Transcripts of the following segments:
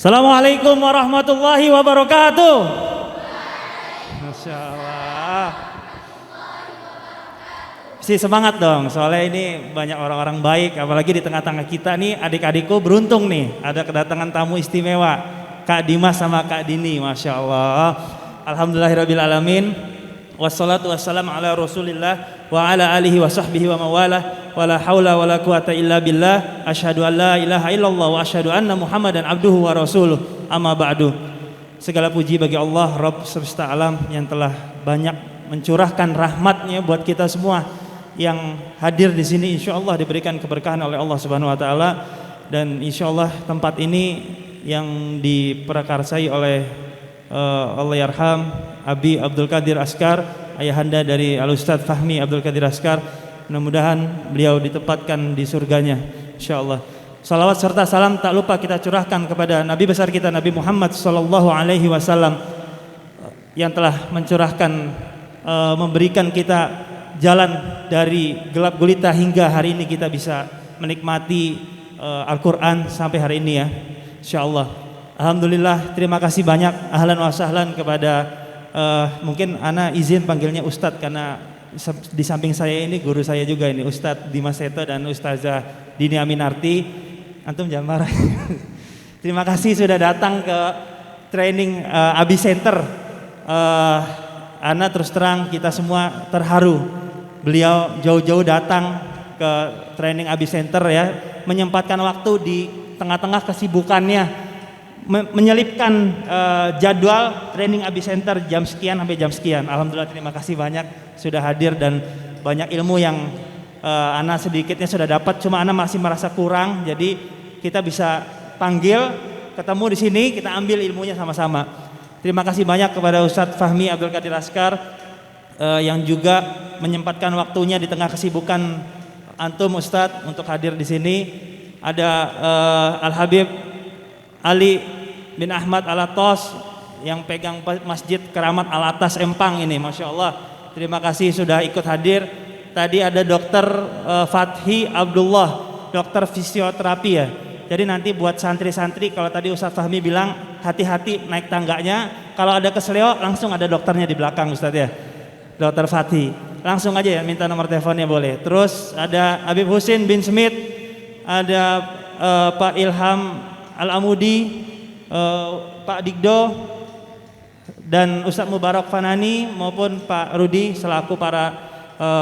Assalamualaikum warahmatullahi wabarakatuh. Masya Allah. Mesti semangat dong, soalnya ini banyak orang-orang baik, apalagi di tengah-tengah kita nih adik-adikku beruntung nih, ada kedatangan tamu istimewa, Kak Dimas sama Kak Dini, Masya Allah. Alhamdulillahirabbil alamin. Wassalatu wassalamu ala Rasulillah wa ala alihi wa sahbihi wa mawalah. Wala haula wala quwata illa billah. Asyhadu an la ilaha illallah wa asyhadu anna Muhammadan abduhu wa rasuluh. Amma ba'du. Segala puji bagi Allah Rabb semesta alam yang telah banyak mencurahkan rahmatnya buat kita semua yang hadir di sini. Insyaallah diberikan keberkahan oleh Allah Subhanahu wa taala, dan insyaallah tempat ini yang diprakarsai oleh Allah yarham Abi Abdul Qadir Askar, ayahanda dari Al-Ustadz Fahmi Abdul Qadir Askar. Mudah-mudahan beliau ditempatkan di surganya insyaallah. Salawat serta salam tak lupa kita curahkan kepada Nabi besar kita Nabi Muhammad sallallahu alaihi wasallam yang telah mencurahkan memberikan kita jalan dari gelap gulita hingga hari ini kita bisa menikmati Al-Qur'an sampai hari ini ya. Insyaallah. Alhamdulillah, terima kasih banyak, ahlan wa sahlan kepada mungkin ana izin panggilnya Ustadz karena di samping saya ini guru saya juga ini Ustadz Dimas Seto dan Ustazah Dini Aminarti. Antum jangan marah. Terima kasih sudah datang ke training Abi Center. Ana terus terang kita semua terharu. Beliau jauh-jauh datang ke training Abi Center ya, menyempatkan waktu di tengah-tengah kesibukannya menyelipkan jadwal training Abi Center jam sekian sampai jam sekian. Alhamdulillah, terima kasih banyak sudah hadir dan banyak ilmu yang ana sedikitnya sudah dapat, cuma ana masih merasa kurang. Jadi kita bisa panggil ketemu di sini, kita ambil ilmunya sama-sama. Terima kasih banyak kepada Ustadz Fahmi Abdul Qadir Askar yang juga menyempatkan waktunya di tengah kesibukan antum Ustadz untuk hadir di sini. Ada Al Habib Ali bin Ahmad Alatos yang pegang Masjid Keramat Alatas Empang ini, Masya Allah. Terima kasih sudah ikut hadir. Tadi ada Dokter Fathi Abdullah, dokter fisioterapi ya. Jadi nanti buat santri-santri, kalau tadi Ustadz Fahmi bilang hati-hati naik tangganya, kalau ada keseleo langsung ada dokternya di belakang Ustadz ya, Dokter Fathi. Langsung aja ya, minta nomor teleponnya boleh. Terus ada Habib Husin bin Smith, ada Pak Ilham Al-Amudi, Pak Digdo, dan Ustadz Mubarak Fanani maupun Pak Rudi selaku para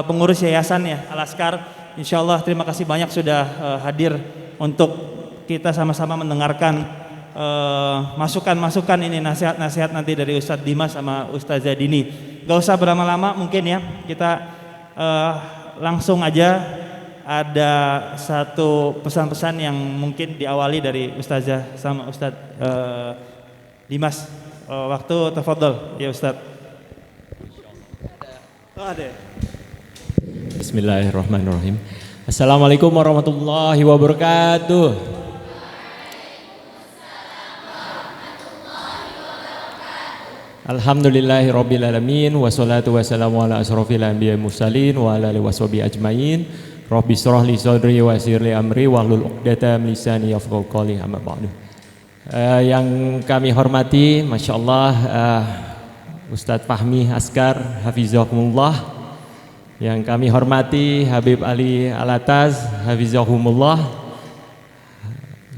pengurus yayasan ya Al-Askar. Insyaallah terima kasih banyak sudah hadir untuk kita sama-sama mendengarkan masukan-masukan ini, nasihat-nasihat nanti dari Ustadz Dimas sama Ustazah Dini. Gak usah berlama-lama mungkin ya, kita langsung aja. Ada satu pesan-pesan yang mungkin diawali dari Ustazah sama Ustadz Dimas. Waktu tafadhol ya Ustadz. Oh, ada. Bismillahirrahmanirrahim. Assalamualaikum warahmatullahi wabarakatuh. Alhamdulillahirabbil alamin, wassalatu wassalamu ala asrofil anbiya'i mursalin wa ala alihi washabihi ajmain. Rabbi shrah li sadri wa yassir li amri wahlul 'uqdatam min lisani yafqahu qawli, amma ba'du. Yang kami hormati, Masya Allah, Ustadz Fahmi Askar Hafizakumullah. Yang kami hormati Habib Ali Alatas Hafizahumullah.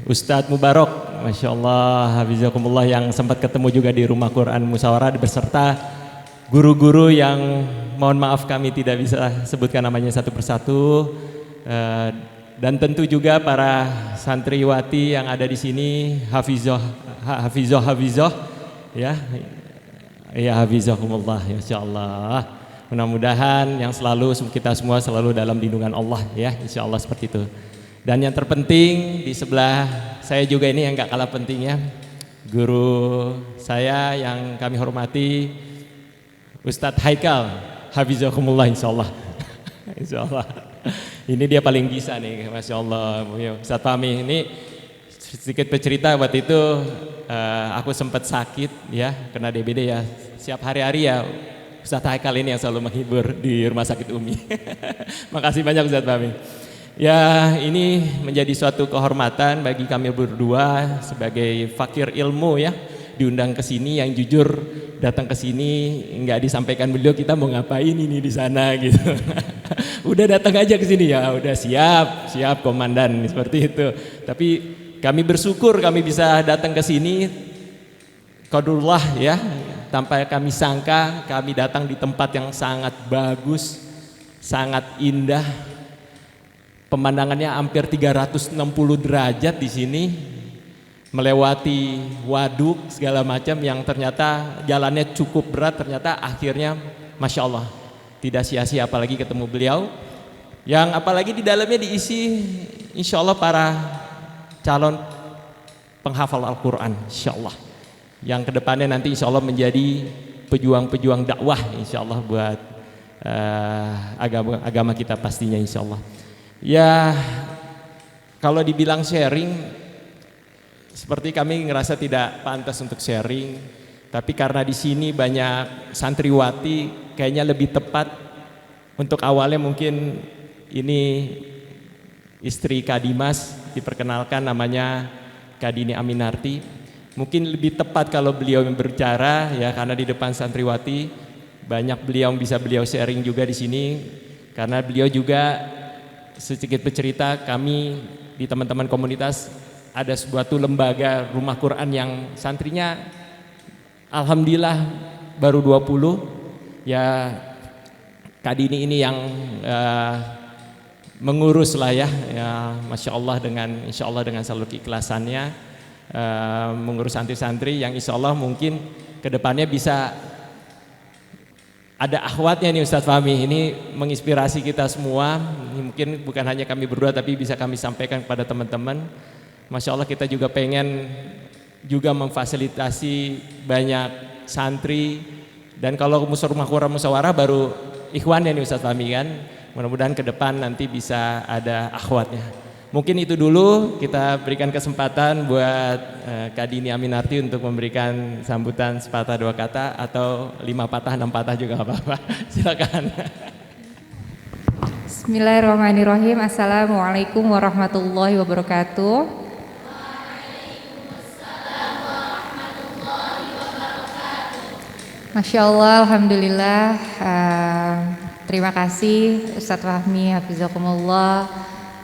Ustadz Mubarak, Masya Allah, Hafizakumullah, yang sempat ketemu juga di Rumah Quran Musyawarah beserta guru-guru yang mohon maaf kami tidak bisa sebutkan namanya satu persatu, dan tentu juga para santriwati yang ada di sini, hafizah ya, ya hafizahumullah, insyaallah. Mudah-mudahan yang selalu kita semua selalu dalam lindungan Allah ya, insyaallah seperti itu. Dan yang terpenting di sebelah saya juga ini yang gak kalah penting ya, guru saya yang kami hormati Ustadz Haikal Hafizakumullah, insyaallah. Insyaallah. Ini dia paling bisa nih, Masya Allah. Ustadz Fahmi ini sedikit bercerita, waktu itu aku sempat sakit ya, kena DBD ya. Siap hari-hari ya Ustadz Haikal ini yang selalu menghibur di rumah sakit Umi. Makasih banyak Ustadz Fahmi. Ya, ini menjadi suatu kehormatan bagi kami berdua sebagai fakir ilmu ya, diundang ke sini. Yang jujur datang ke sini nggak disampaikan beliau kita mau ngapain ini di sana gitu. Udah datang aja ke sini ya, udah siap komandan seperti itu. Tapi kami bersyukur kami bisa datang ke sini. Qadarullah ya, tanpa kami sangka kami datang di tempat yang sangat bagus, sangat indah. Pemandangannya hampir 360 derajat di sini, melewati waduk segala macam yang ternyata jalannya cukup berat, ternyata akhirnya Masya Allah tidak sia-sia, apalagi ketemu beliau yang apalagi di dalamnya diisi insya Allah para calon penghafal Al-Quran insya Allah, yang kedepannya nanti insya Allah menjadi pejuang-pejuang dakwah insya Allah buat agama kita pastinya insya Allah. Ya, kalau dibilang sharing, seperti kami ngerasa tidak pantas untuk sharing, tapi karena di sini banyak santriwati, kayaknya lebih tepat untuk awalnya mungkin ini istri Kak Dimas, diperkenalkan namanya Kak Dini Aminarti. Mungkin lebih tepat kalau beliau yang berbicara ya, karena di depan santriwati banyak beliau bisa beliau sharing juga di sini, karena beliau juga sedikit bercerita, kami di teman-teman komunitas ada sebuah lembaga rumah Quran yang santrinya alhamdulillah baru 20 ya. Kak Dini ini yang mengurus lah ya, Masya Allah dengan insya Allah dengan selalu keikhlasannya mengurus santri-santri yang insya Allah mungkin kedepannya bisa ada akhwatnya nih Ustadz Fahmi, ini menginspirasi kita semua. Ini mungkin bukan hanya kami berdua tapi bisa kami sampaikan kepada teman-teman. Masya Allah kita juga pengen juga memfasilitasi banyak santri, dan kalau rumah Quran musyawarah baru ikhwannya nih Ustadz Fahmi kan. Mudah-mudahan ke depan nanti bisa ada akhwatnya. Mungkin itu dulu, kita berikan kesempatan buat Kak Dini Aminarti untuk memberikan sambutan sepatah dua kata atau 5 patah 6 patah juga nggak apa-apa. Silakan. Bismillahirrahmanirrahim. Assalamualaikum warahmatullahi wabarakatuh. Masya Allah, alhamdulillah. Terima kasih Ustadz Fahmi, hafizakumullah,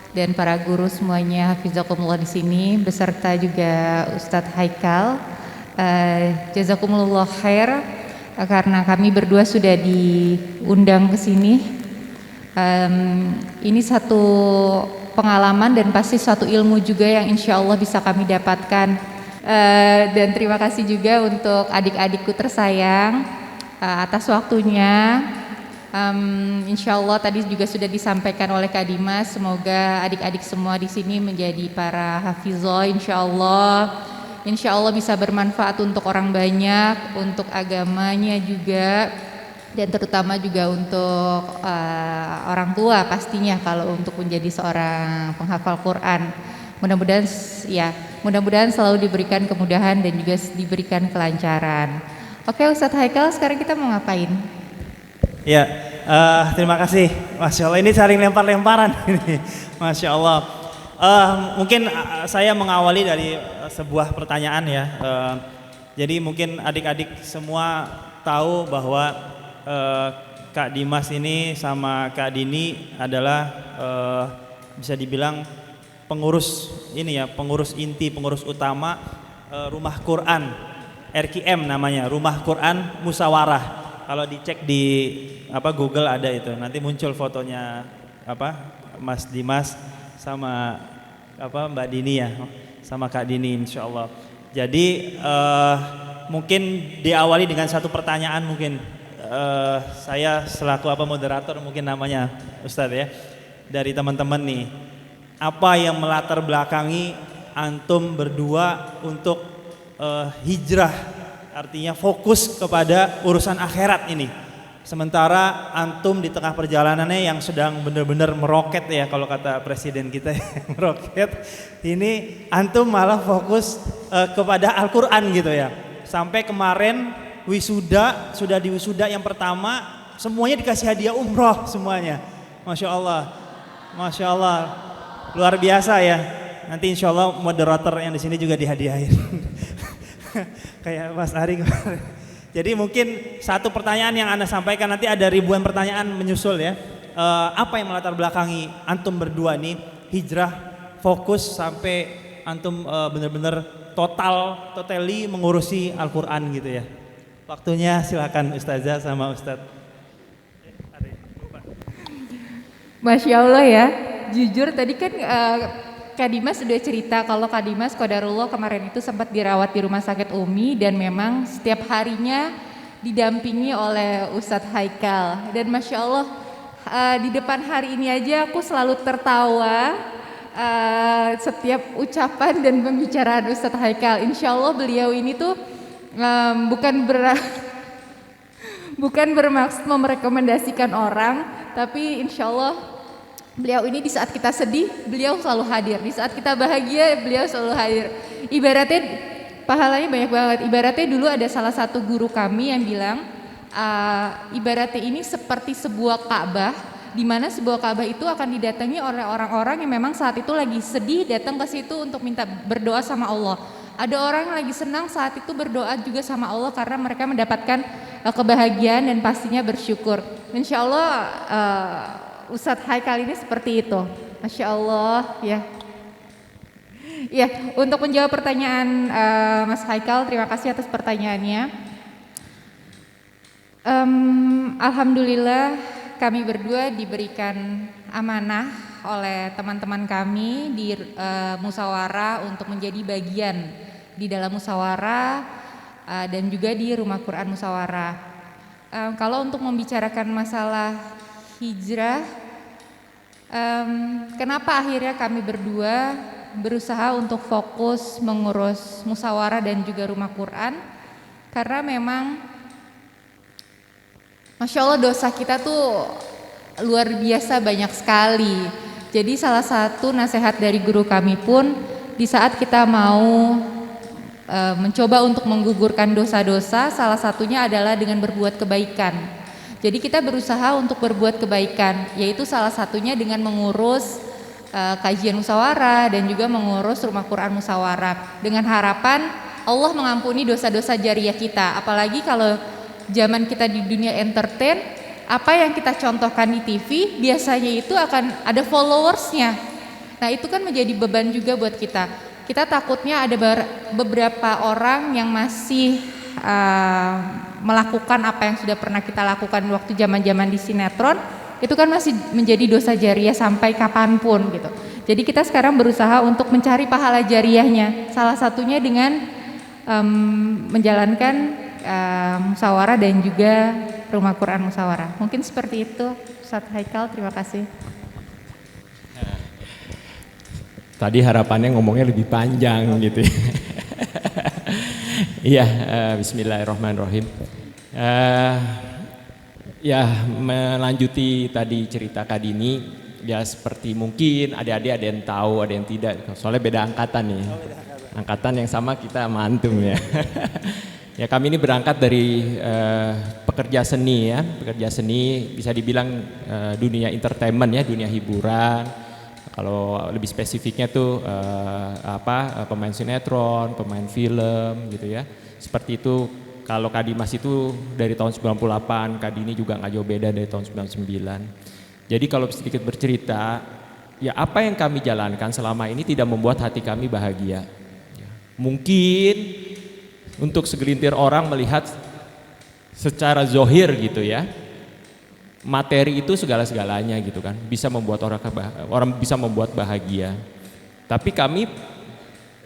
dan para guru semuanya hafizakumullah di sini, beserta juga Ustadz Haikal. Jazakumullah khair karena kami berdua sudah diundang ke sini. Ini satu pengalaman dan pasti suatu ilmu juga yang insya Allah bisa kami dapatkan. Dan terima kasih juga untuk adik-adikku tersayang atas waktunya. Insya Allah tadi juga sudah disampaikan oleh Kak Dimas, semoga adik-adik semua di sini menjadi para hafizah insya Allah bisa bermanfaat untuk orang banyak, untuk agamanya juga, dan terutama juga untuk orang tua pastinya kalau untuk menjadi seorang penghafal Quran. Mudah-mudahan selalu diberikan kemudahan dan juga diberikan kelancaran. Oke Ustadz Haikal, sekarang kita mau ngapain? Ya, terima kasih. Masya Allah, ini saling lempar-lemparan ini. Masya Allah. Mungkin saya mengawali dari sebuah pertanyaan ya. Jadi mungkin adik-adik semua tahu bahwa Kak Dimas ini sama Kak Dini adalah bisa dibilang pengurus ini ya, pengurus inti, pengurus utama Rumah Quran RQM namanya, Rumah Quran Musyawarah. Kalau dicek di Google ada itu, nanti muncul fotonya Mas Dimas sama Mbak Dini ya, sama Kak Dini insya Allah. Jadi mungkin diawali dengan satu pertanyaan mungkin saya selaku moderator mungkin namanya Ustadz ya, dari teman-teman nih, apa yang melatar belakangi antum berdua untuk hijrah? Artinya fokus kepada urusan akhirat ini. Sementara antum di tengah perjalanannya yang sedang benar-benar meroket ya, kalau kata presiden kita meroket. Ini antum malah fokus kepada Al-Quran gitu ya. Sampai kemarin sudah di wisuda yang pertama semuanya dikasih hadiah umroh semuanya. Masya Allah. Masya Allah, luar biasa ya. Nanti insya Allah moderator yang di sini juga dihadiahin. Kayak Mas Ari kemarin. Jadi mungkin satu pertanyaan yang Anda sampaikan, nanti ada ribuan pertanyaan menyusul ya. Apa yang melatar belakangi antum berdua nih hijrah fokus sampai antum benar-benar totally mengurusi Al-Quran gitu ya. Waktunya silakan Ustazah sama Ustadz. Masya Allah ya, jujur tadi kan Kak Dimas sudah cerita kalau Kak Dimas qadarullah kemarin itu sempat dirawat di rumah sakit Umi dan memang setiap harinya didampingi oleh Ustadz Haikal. Dan Masya Allah di depan hari ini aja aku selalu tertawa setiap ucapan dan pembicaraan Ustadz Haikal. Insya Allah beliau ini tuh bukan bermaksud merekomendasikan orang, tapi insya Allah beliau ini di saat kita sedih, beliau selalu hadir. Di saat kita bahagia, beliau selalu hadir. Ibaratnya pahalanya banyak banget. Ibaratnya dulu ada salah satu guru kami yang bilang, ibaratnya ini seperti sebuah Ka'bah, di mana sebuah Ka'bah itu akan didatangi oleh orang-orang yang memang saat itu lagi sedih, datang ke situ untuk minta berdoa sama Allah. Ada orang yang lagi senang saat itu berdoa juga sama Allah karena mereka mendapatkan kebahagiaan dan pastinya bersyukur. Insya Allah Ustadz Haikal ini seperti itu. Masya Allah ya. Ya, untuk menjawab pertanyaan Mas Haikal, terima kasih atas pertanyaannya. Alhamdulillah kami berdua diberikan amanah oleh teman-teman kami di musyawarah untuk menjadi bagian di dalam musyawarah dan juga di rumah Quran musyawarah. Kalau untuk membicarakan masalah hijrah, kenapa akhirnya kami berdua berusaha untuk fokus mengurus musyawarah dan juga rumah Quran? Karena memang Masya Allah dosa kita tuh luar biasa banyak sekali. Jadi salah satu nasihat dari guru kami pun di saat kita mau mencoba untuk menggugurkan dosa-dosa, salah satunya adalah dengan berbuat kebaikan. Jadi kita berusaha untuk berbuat kebaikan, yaitu salah satunya dengan mengurus kajian musyawarah dan juga mengurus rumah Quran musyawarah dengan harapan Allah mengampuni dosa-dosa jariah kita. Apalagi kalau zaman kita di dunia entertain, apa yang kita contohkan di TV biasanya itu akan ada followersnya. Nah itu kan menjadi beban juga buat kita. Kita takutnya ada beberapa orang yang masih melakukan apa yang sudah pernah kita lakukan waktu zaman-zaman di sinetron, itu kan masih menjadi dosa jariah sampai kapanpun gitu. Jadi kita sekarang berusaha untuk mencari pahala jariahnya, salah satunya dengan menjalankan musyawarah dan juga rumah Quran musyawarah. Mungkin seperti itu Ustadz Haikal, terima kasih. Tadi harapannya ngomongnya lebih panjang gitu. Iya, bismillahirrahmanirrahim. Ya, melanjuti tadi cerita Kak Dini, ya seperti mungkin adik-adik ada yang tahu, ada yang tidak. Soalnya beda angkatan nih. Angkatan yang sama kita mantum ya. Ya kami ini berangkat dari pekerja seni ya, pekerja seni bisa dibilang dunia entertainment ya, dunia hiburan. Kalau lebih spesifiknya tuh pemain sinetron, pemain film gitu ya. Seperti itu. Kalau Kak Dimas itu dari tahun 98, Kak Dini juga nggak jauh beda dari tahun 99. Jadi kalau sedikit bercerita, ya apa yang kami jalankan selama ini tidak membuat hati kami bahagia. Mungkin untuk segelintir orang melihat secara zohir gitu ya, materi itu segala-segalanya gitu kan, bisa membuat orang bisa membuat bahagia. Tapi kami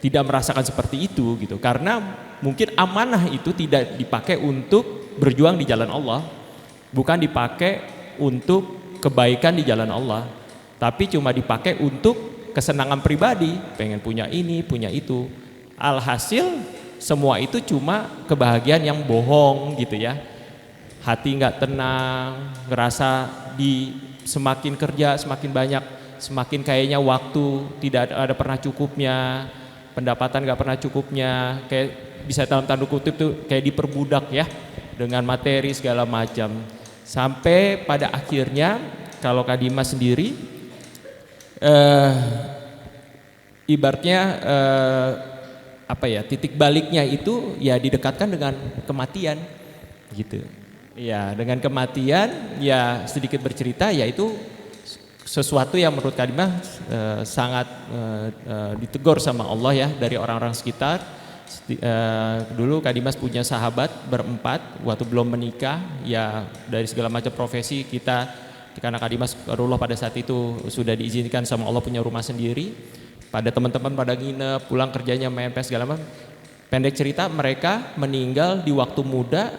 tidak merasakan seperti itu gitu, karena mungkin amanah itu tidak dipakai untuk berjuang di jalan Allah, bukan dipakai untuk kebaikan di jalan Allah, tapi cuma dipakai untuk kesenangan pribadi, pengen punya ini, punya itu. Alhasil semua itu cuma kebahagiaan yang bohong gitu ya. Hati nggak tenang, ngerasa semakin kerja semakin banyak, semakin kayaknya waktu tidak ada pernah cukupnya, pendapatan nggak pernah cukupnya, kayak bisa dalam tanda kutip tuh kayak diperbudak ya dengan materi segala macam. Sampai pada akhirnya kalau Kak Dimas sendiri eh, ibaratnya apa ya, titik baliknya itu ya didekatkan dengan kematian gitu. Ya, dengan kematian ya sedikit bercerita, yaitu sesuatu yang menurut Kadimah sangat ditegur sama Allah ya dari orang-orang sekitar. Dulu Kadimas punya sahabat berempat waktu belum menikah, ya dari segala macam profesi kita, karena Kadimas Karullah pada saat itu sudah diizinkan sama Allah punya rumah sendiri. Pada teman-teman pada nginep, pulang kerjanya main PS segala macam. Pendek cerita, mereka meninggal di waktu muda,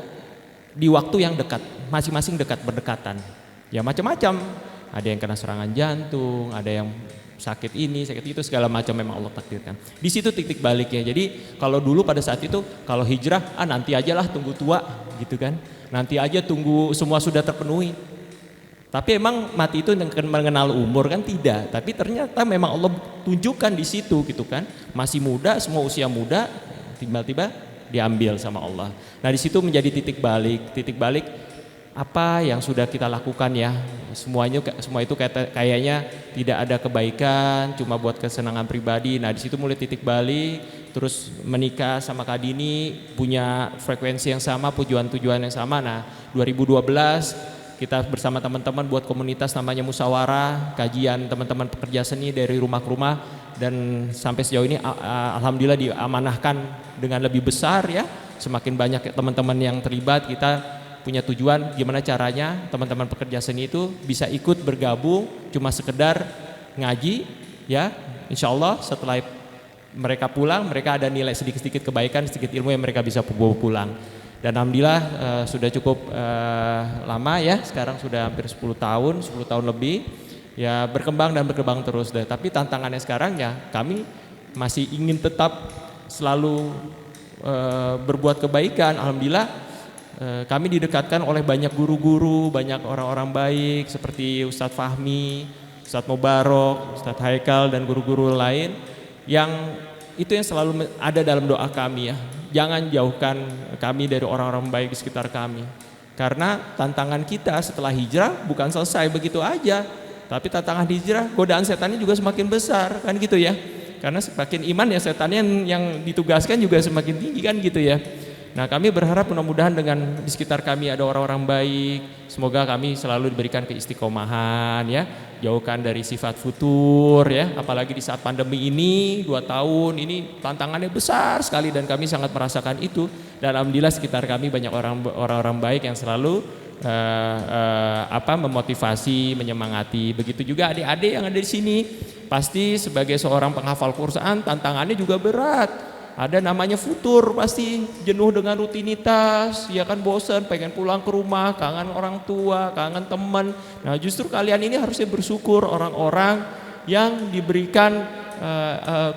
di waktu yang dekat, masing-masing berdekatan. Ya macam-macam, ada yang kena serangan jantung, ada yang sakit ini, sakit itu, segala macam memang Allah takdirkan. Di situ titik baliknya. Jadi kalau dulu pada saat itu, kalau hijrah, nanti aja lah tunggu tua gitu kan. Nanti aja tunggu semua sudah terpenuhi. Tapi emang mati itu mengenal umur kan, tidak. Tapi ternyata memang Allah tunjukkan di situ gitu kan. Masih muda, semua usia muda, tiba-tiba diambil sama Allah. Nah di situ menjadi titik balik apa yang sudah kita lakukan ya. Semua itu kayaknya tidak ada kebaikan, cuma buat kesenangan pribadi. Nah di situ mulai titik balik, terus menikah sama Kak Dini, punya frekuensi yang sama, tujuan yang sama. Nah 2012 kita bersama teman-teman buat komunitas namanya Musyawarah, kajian teman-teman pekerja seni dari rumah ke rumah, dan sampai sejauh ini alhamdulillah diamanahkan dengan lebih besar ya. Semakin banyak teman-teman yang terlibat, kita punya tujuan gimana caranya teman-teman pekerja seni itu bisa ikut bergabung, cuma sekedar ngaji ya. Insya Allah setelah mereka pulang, mereka ada nilai sedikit-sedikit kebaikan, sedikit ilmu yang mereka bisa bawa pulang. Dan alhamdulillah sudah cukup lama ya, sekarang sudah hampir 10 tahun lebih ya, berkembang terus deh. Tapi tantangannya sekarang ya kami masih ingin tetap selalu berbuat kebaikan. Alhamdulillah kami didekatkan oleh banyak guru-guru, banyak orang-orang baik seperti Ustadz Fahmi, Ustadz Mubarok, Ustadz Haikal dan guru-guru lain yang itu yang selalu ada dalam doa kami ya. Jangan jauhkan kami dari orang-orang baik di sekitar kami. Karena tantangan kita setelah hijrah bukan selesai begitu aja. Tapi tantangan hijrah, godaan setannya juga semakin besar kan gitu ya. Karena semakin iman ya setannya yang ditugaskan juga semakin tinggi kan gitu ya. Nah kami berharap mudah-mudahan dengan di sekitar kami ada orang-orang baik. Semoga kami selalu diberikan keistiqomahan ya. Jauhkan dari sifat futur ya. Apalagi di saat pandemi ini 2 tahun ini tantangannya besar sekali dan kami sangat merasakan itu. Dan alhamdulillah sekitar kami banyak orang-orang baik yang selalu memotivasi, menyemangati. Begitu juga adik-adik yang ada di sini. Pasti sebagai seorang penghafal Quran tantangannya juga berat. Ada namanya futur, pasti jenuh dengan rutinitas, ya kan, bosan, pengen pulang ke rumah, kangen orang tua, kangen teman. Nah justru kalian ini harusnya bersyukur orang-orang yang diberikan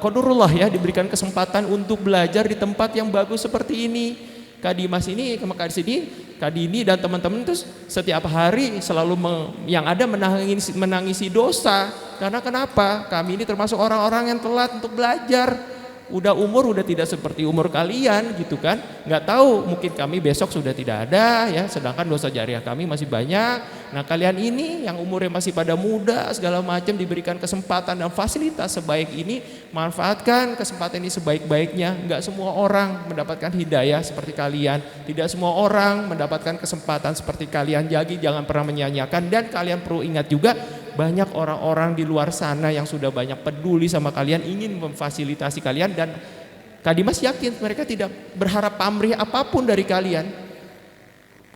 qadrullah ya, diberikan kesempatan untuk belajar di tempat yang bagus seperti ini. Kak Dimas ini, Kak Dini dan teman-teman itu setiap hari selalu yang ada menangisi dosa. Karena kenapa? Kami ini termasuk orang-orang yang telat untuk belajar. Umur udah tidak seperti umur kalian gitu kan. Nggak tahu, mungkin kami besok sudah tidak ada ya, sedangkan dosa jariah kami masih banyak. Nah kalian ini yang umurnya masih pada muda segala macam diberikan kesempatan dan fasilitas sebaik ini, manfaatkan kesempatan ini sebaik-baiknya. Nggak semua orang mendapatkan hidayah seperti kalian, tidak semua orang mendapatkan kesempatan seperti kalian. Jadi jangan pernah menyanyiakan, dan kalian perlu ingat juga banyak orang-orang di luar sana yang sudah banyak peduli sama kalian, ingin memfasilitasi kalian, dan Kak Dimas yakin mereka tidak berharap pamrih apapun dari kalian.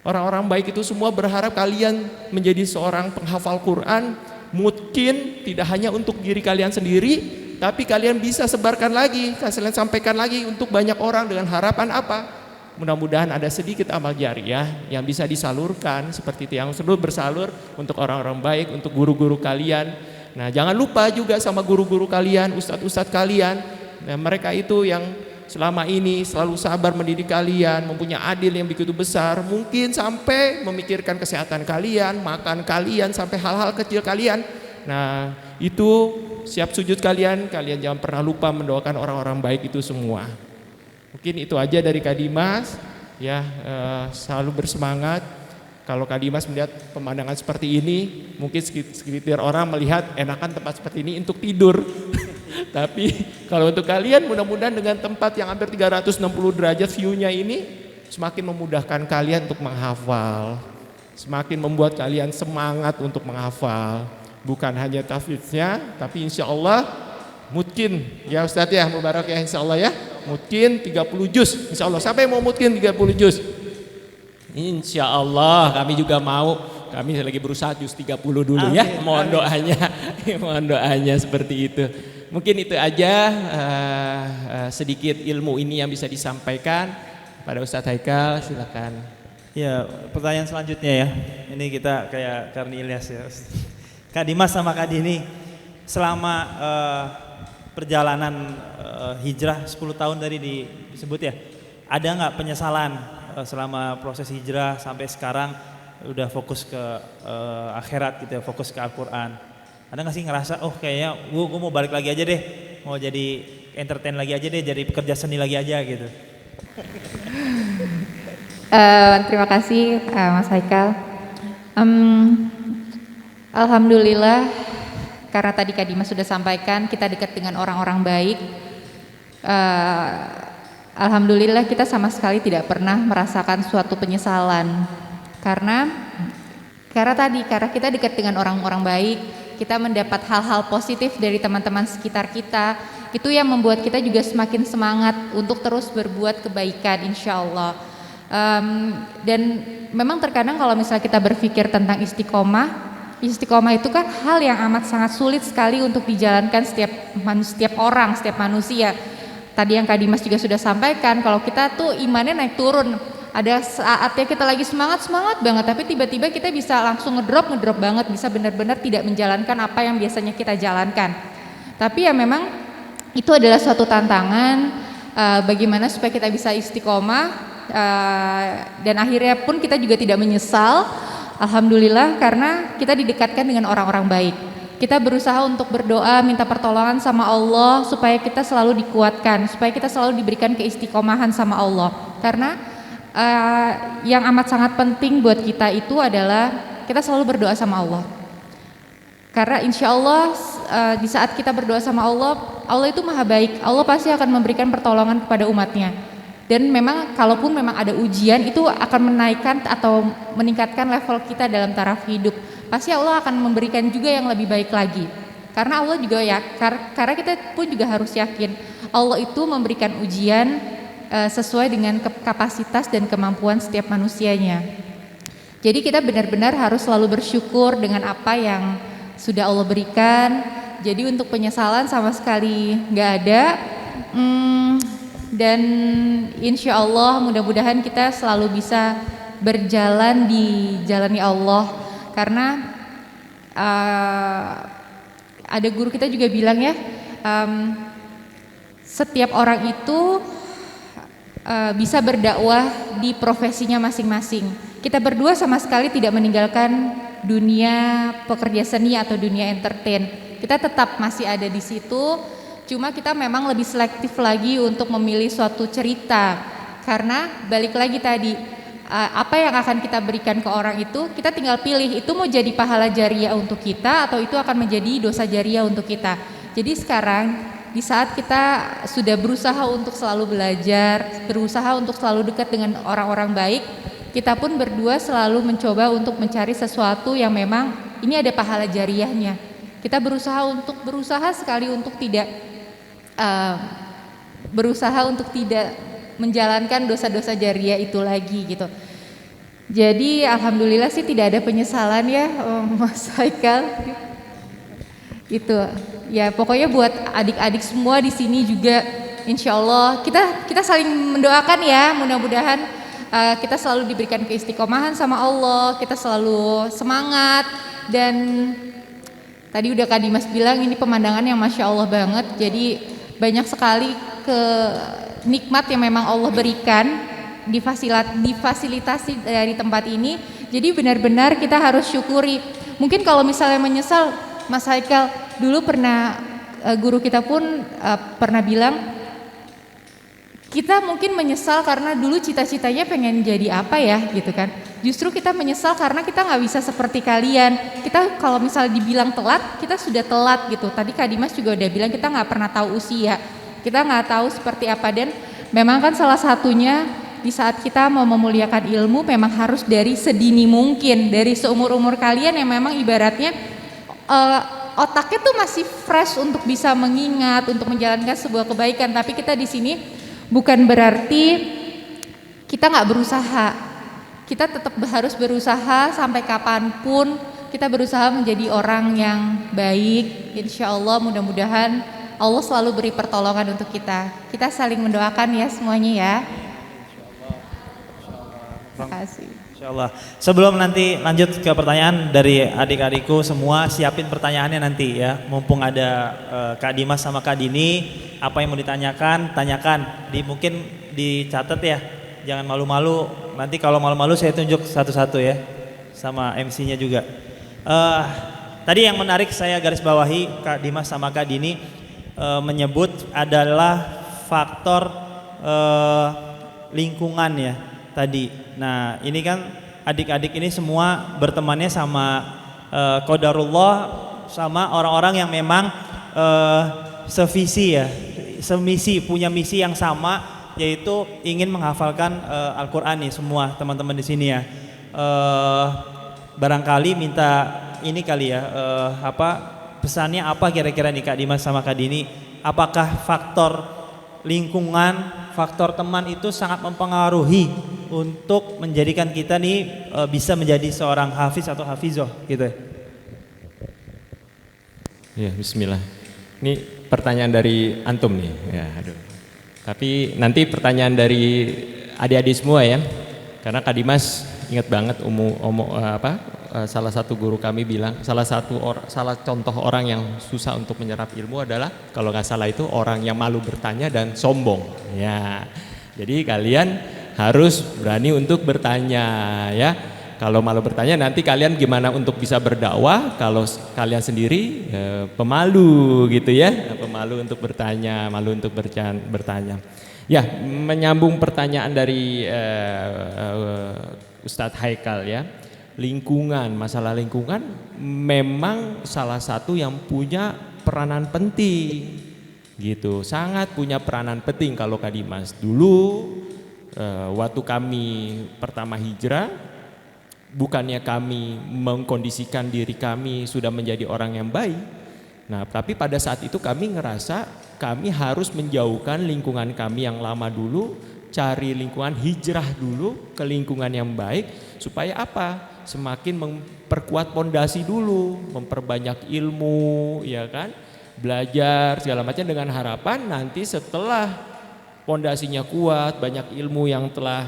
Orang-orang baik itu semua berharap kalian menjadi seorang penghafal Quran, mungkin tidak hanya untuk diri kalian sendiri, tapi kalian bisa sebarkan lagi, kalian sampaikan lagi untuk banyak orang dengan harapan apa? Mudah-mudahan ada sedikit amal jariah yang bisa disalurkan seperti itu, yang selalu bersalur untuk orang-orang baik, untuk guru-guru kalian. Nah jangan lupa juga sama guru-guru kalian, ustadz-ustadz kalian. Nah, mereka itu yang selama ini selalu sabar mendidik kalian, mempunyai adil yang begitu besar, mungkin sampai memikirkan kesehatan kalian, makan kalian, sampai hal-hal kecil kalian. Nah itu siap sujud kalian jangan pernah lupa mendoakan orang-orang baik itu semua. Mungkin itu aja dari Kak Dimas ya, selalu bersemangat Kalau Kak Dimas melihat pemandangan seperti ini, mungkin sekitar orang melihat enakan tempat seperti ini untuk tidur. Tapi kalau untuk kalian mudah-mudahan dengan tempat yang hampir 360 derajat view-nya ini semakin memudahkan kalian untuk menghafal, semakin membuat kalian semangat untuk menghafal. Bukan hanya tahfidznya, tapi insya Allah mungkin ya Ustadz ya, Mubarak ya, insya Allah ya, mungkin 30 juz, insya Allah. Siapa yang mau mungkin 30 juz? Insya Allah kami juga mau. Kami lagi berusaha juz 30 dulu ya, mohon doanya, mohon doanya seperti itu. Mungkin itu aja sedikit ilmu ini yang bisa disampaikan pada Ustadz Haikal, silakan. Ya, pertanyaan selanjutnya ya. Ini kita kayak Karni Ilyas ya. Kak Dimas sama Kak Dini, selama perjalanan hijrah 10 tahun tadi disebut ya, ada nggak penyesalan selama proses hijrah sampai sekarang udah fokus ke akhirat gitu ya, fokus ke Al-Quran? Ada nggak sih ngerasa, oh kayaknya gue mau balik lagi aja deh, mau jadi entertain lagi aja deh, jadi pekerja seni lagi aja gitu? Terima kasih Mas Haikal. Alhamdulillah, karena tadi Kak Dimas sudah sampaikan kita dekat dengan orang-orang baik. Alhamdulillah kita sama sekali tidak pernah merasakan suatu penyesalan karena kita dekat dengan orang-orang baik, kita mendapat hal-hal positif dari teman-teman sekitar kita. Itu yang membuat kita juga semakin semangat untuk terus berbuat kebaikan, insya Allah. Dan memang terkadang kalau misalnya kita berpikir tentang istiqomah itu kan hal yang amat sangat sulit sekali untuk dijalankan setiap orang, setiap manusia. Tadi yang Kak Dimas juga sudah sampaikan, kalau kita tuh imannya naik turun. Ada saatnya kita lagi semangat banget, tapi tiba-tiba kita bisa langsung ngedrop banget, bisa benar-benar tidak menjalankan apa yang biasanya kita jalankan. Tapi ya memang itu adalah suatu tantangan bagaimana supaya kita bisa istiqomah dan akhirnya pun kita juga tidak menyesal. Alhamdulillah karena kita didekatkan dengan orang-orang baik. Kita berusaha untuk berdoa, minta pertolongan sama Allah supaya kita selalu dikuatkan, supaya kita selalu diberikan keistiqomahan sama Allah. Karena yang amat sangat penting buat kita itu adalah kita selalu berdoa sama Allah. Karena insya Allah di saat kita berdoa sama Allah, Allah itu maha baik. Allah pasti akan memberikan pertolongan kepada umatnya. Dan memang kalaupun memang ada ujian itu akan menaikkan atau meningkatkan level kita dalam taraf hidup. Pasti Allah akan memberikan juga yang lebih baik lagi. Karena Allah juga ya, karena kita pun juga harus yakin Allah itu memberikan ujian sesuai dengan kapasitas dan kemampuan setiap manusianya. Jadi kita benar-benar harus selalu bersyukur dengan apa yang sudah Allah berikan. Jadi untuk penyesalan sama sekali nggak ada. Dan insya Allah mudah-mudahan kita selalu bisa berjalan di jalannya Allah. Karena ada guru kita juga bilang ya, setiap orang itu bisa berdakwah di profesinya masing-masing. Kita berdua sama sekali tidak meninggalkan dunia pekerja seni atau dunia entertain. Kita tetap masih ada di situ. Cuma kita memang lebih selektif lagi untuk memilih suatu cerita. Karena balik lagi tadi, apa yang akan kita berikan ke orang itu, kita tinggal pilih itu mau jadi pahala jariah untuk kita atau itu akan menjadi dosa jariah untuk kita. Jadi sekarang di saat kita sudah berusaha untuk selalu belajar, berusaha untuk selalu dekat dengan orang-orang baik, kita pun berdua selalu mencoba untuk mencari sesuatu yang memang ini ada pahala jariahnya. Kita berusaha sekali untuk tidak menjalankan dosa-dosa jariah itu lagi gitu. Jadi alhamdulillah sih tidak ada penyesalan ya Mas Haikal. Itu ya pokoknya buat adik-adik semua di sini juga insya Allah kita saling mendoakan ya, mudah-mudahan kita selalu diberikan keistiqomahan sama Allah, kita selalu semangat. Dan tadi udah Kak Dimas bilang ini pemandangan yang Masya Allah banget. Jadi banyak sekali nikmat yang memang Allah berikan difasilitasi dari tempat ini. Jadi benar-benar kita harus syukuri. Mungkin kalau misalnya menyesal, Mas Haikal dulu pernah guru kita pun pernah bilang kita mungkin menyesal karena dulu cita-citanya pengen jadi apa ya gitu kan. Justru kita menyesal karena kita nggak bisa seperti kalian. Kita kalau misalnya dibilang telat, kita sudah telat gitu. Tadi Kak Dimas juga udah bilang kita nggak pernah tahu usia. Kita nggak tahu seperti apa, dan memang kan salah satunya di saat kita mau memuliakan ilmu memang harus dari sedini mungkin, dari seumur-umur kalian yang memang ibaratnya otaknya tuh masih fresh untuk bisa mengingat, untuk menjalankan sebuah kebaikan. Tapi kita di sini bukan berarti kita nggak berusaha. Kita tetap harus berusaha sampai kapanpun. Kita berusaha menjadi orang yang baik. Insya Allah mudah-mudahan Allah selalu beri pertolongan untuk kita. Kita saling mendoakan ya semuanya ya. Terima kasih. Insyaallah. Sebelum nanti lanjut ke pertanyaan dari adik-adikku semua, siapin pertanyaannya nanti ya. Mumpung ada Kak Dimas sama Kak Dini, apa yang mau ditanyakan, tanyakan. Mungkin dicatat ya. Jangan malu-malu. Nanti kalau malu-malu saya tunjuk satu-satu ya. Sama MC-nya juga. Tadi yang menarik saya garis bawahi Kak Dimas sama Kak Dini menyebut adalah faktor lingkungan ya tadi. Nah ini kan adik-adik ini semua bertemannya sama qadarullah, sama orang-orang yang memang sevisi ya, semisi, punya misi yang sama, yaitu ingin menghafalkan Al-Quran nih semua teman-teman di sini ya. Barangkali minta ini kali ya, pesannya apa kira-kira nih Kak Dimas sama Kak Dini? Apakah faktor lingkungan, faktor teman itu sangat mempengaruhi untuk menjadikan kita nih bisa menjadi seorang hafiz atau hafizoh gitu ya? Ya, bismillah. Ini pertanyaan dari antum nih. Ya, aduh. Tapi nanti pertanyaan dari adik-adik semua ya. Karena Kak Dimas ingat banget salah satu guru kami bilang salah contoh orang yang susah untuk menyerap ilmu adalah kalau nggak salah itu orang yang malu bertanya dan sombong. Ya. Jadi kalian harus berani untuk bertanya ya. Kalau malu bertanya nanti kalian gimana untuk bisa berdakwah kalau kalian sendiri pemalu gitu ya, pemalu untuk bertanya, malu untuk bertanya. Ya, menyambung pertanyaan dari Ustadz Haikal ya, lingkungan, masalah lingkungan memang salah satu yang punya peranan penting gitu, sangat punya peranan penting. Kalau Kak Dimas dulu waktu kami pertama hijrah, bukannya kami mengkondisikan diri kami sudah menjadi orang yang baik. Nah, tapi pada saat itu kami ngerasa kami harus menjauhkan lingkungan kami yang lama dulu, cari lingkungan, hijrah dulu ke lingkungan yang baik. Supaya apa? Semakin memperkuat pondasi dulu, memperbanyak ilmu, ya kan? Belajar segala macam dengan harapan nanti setelah pondasinya kuat, banyak ilmu yang telah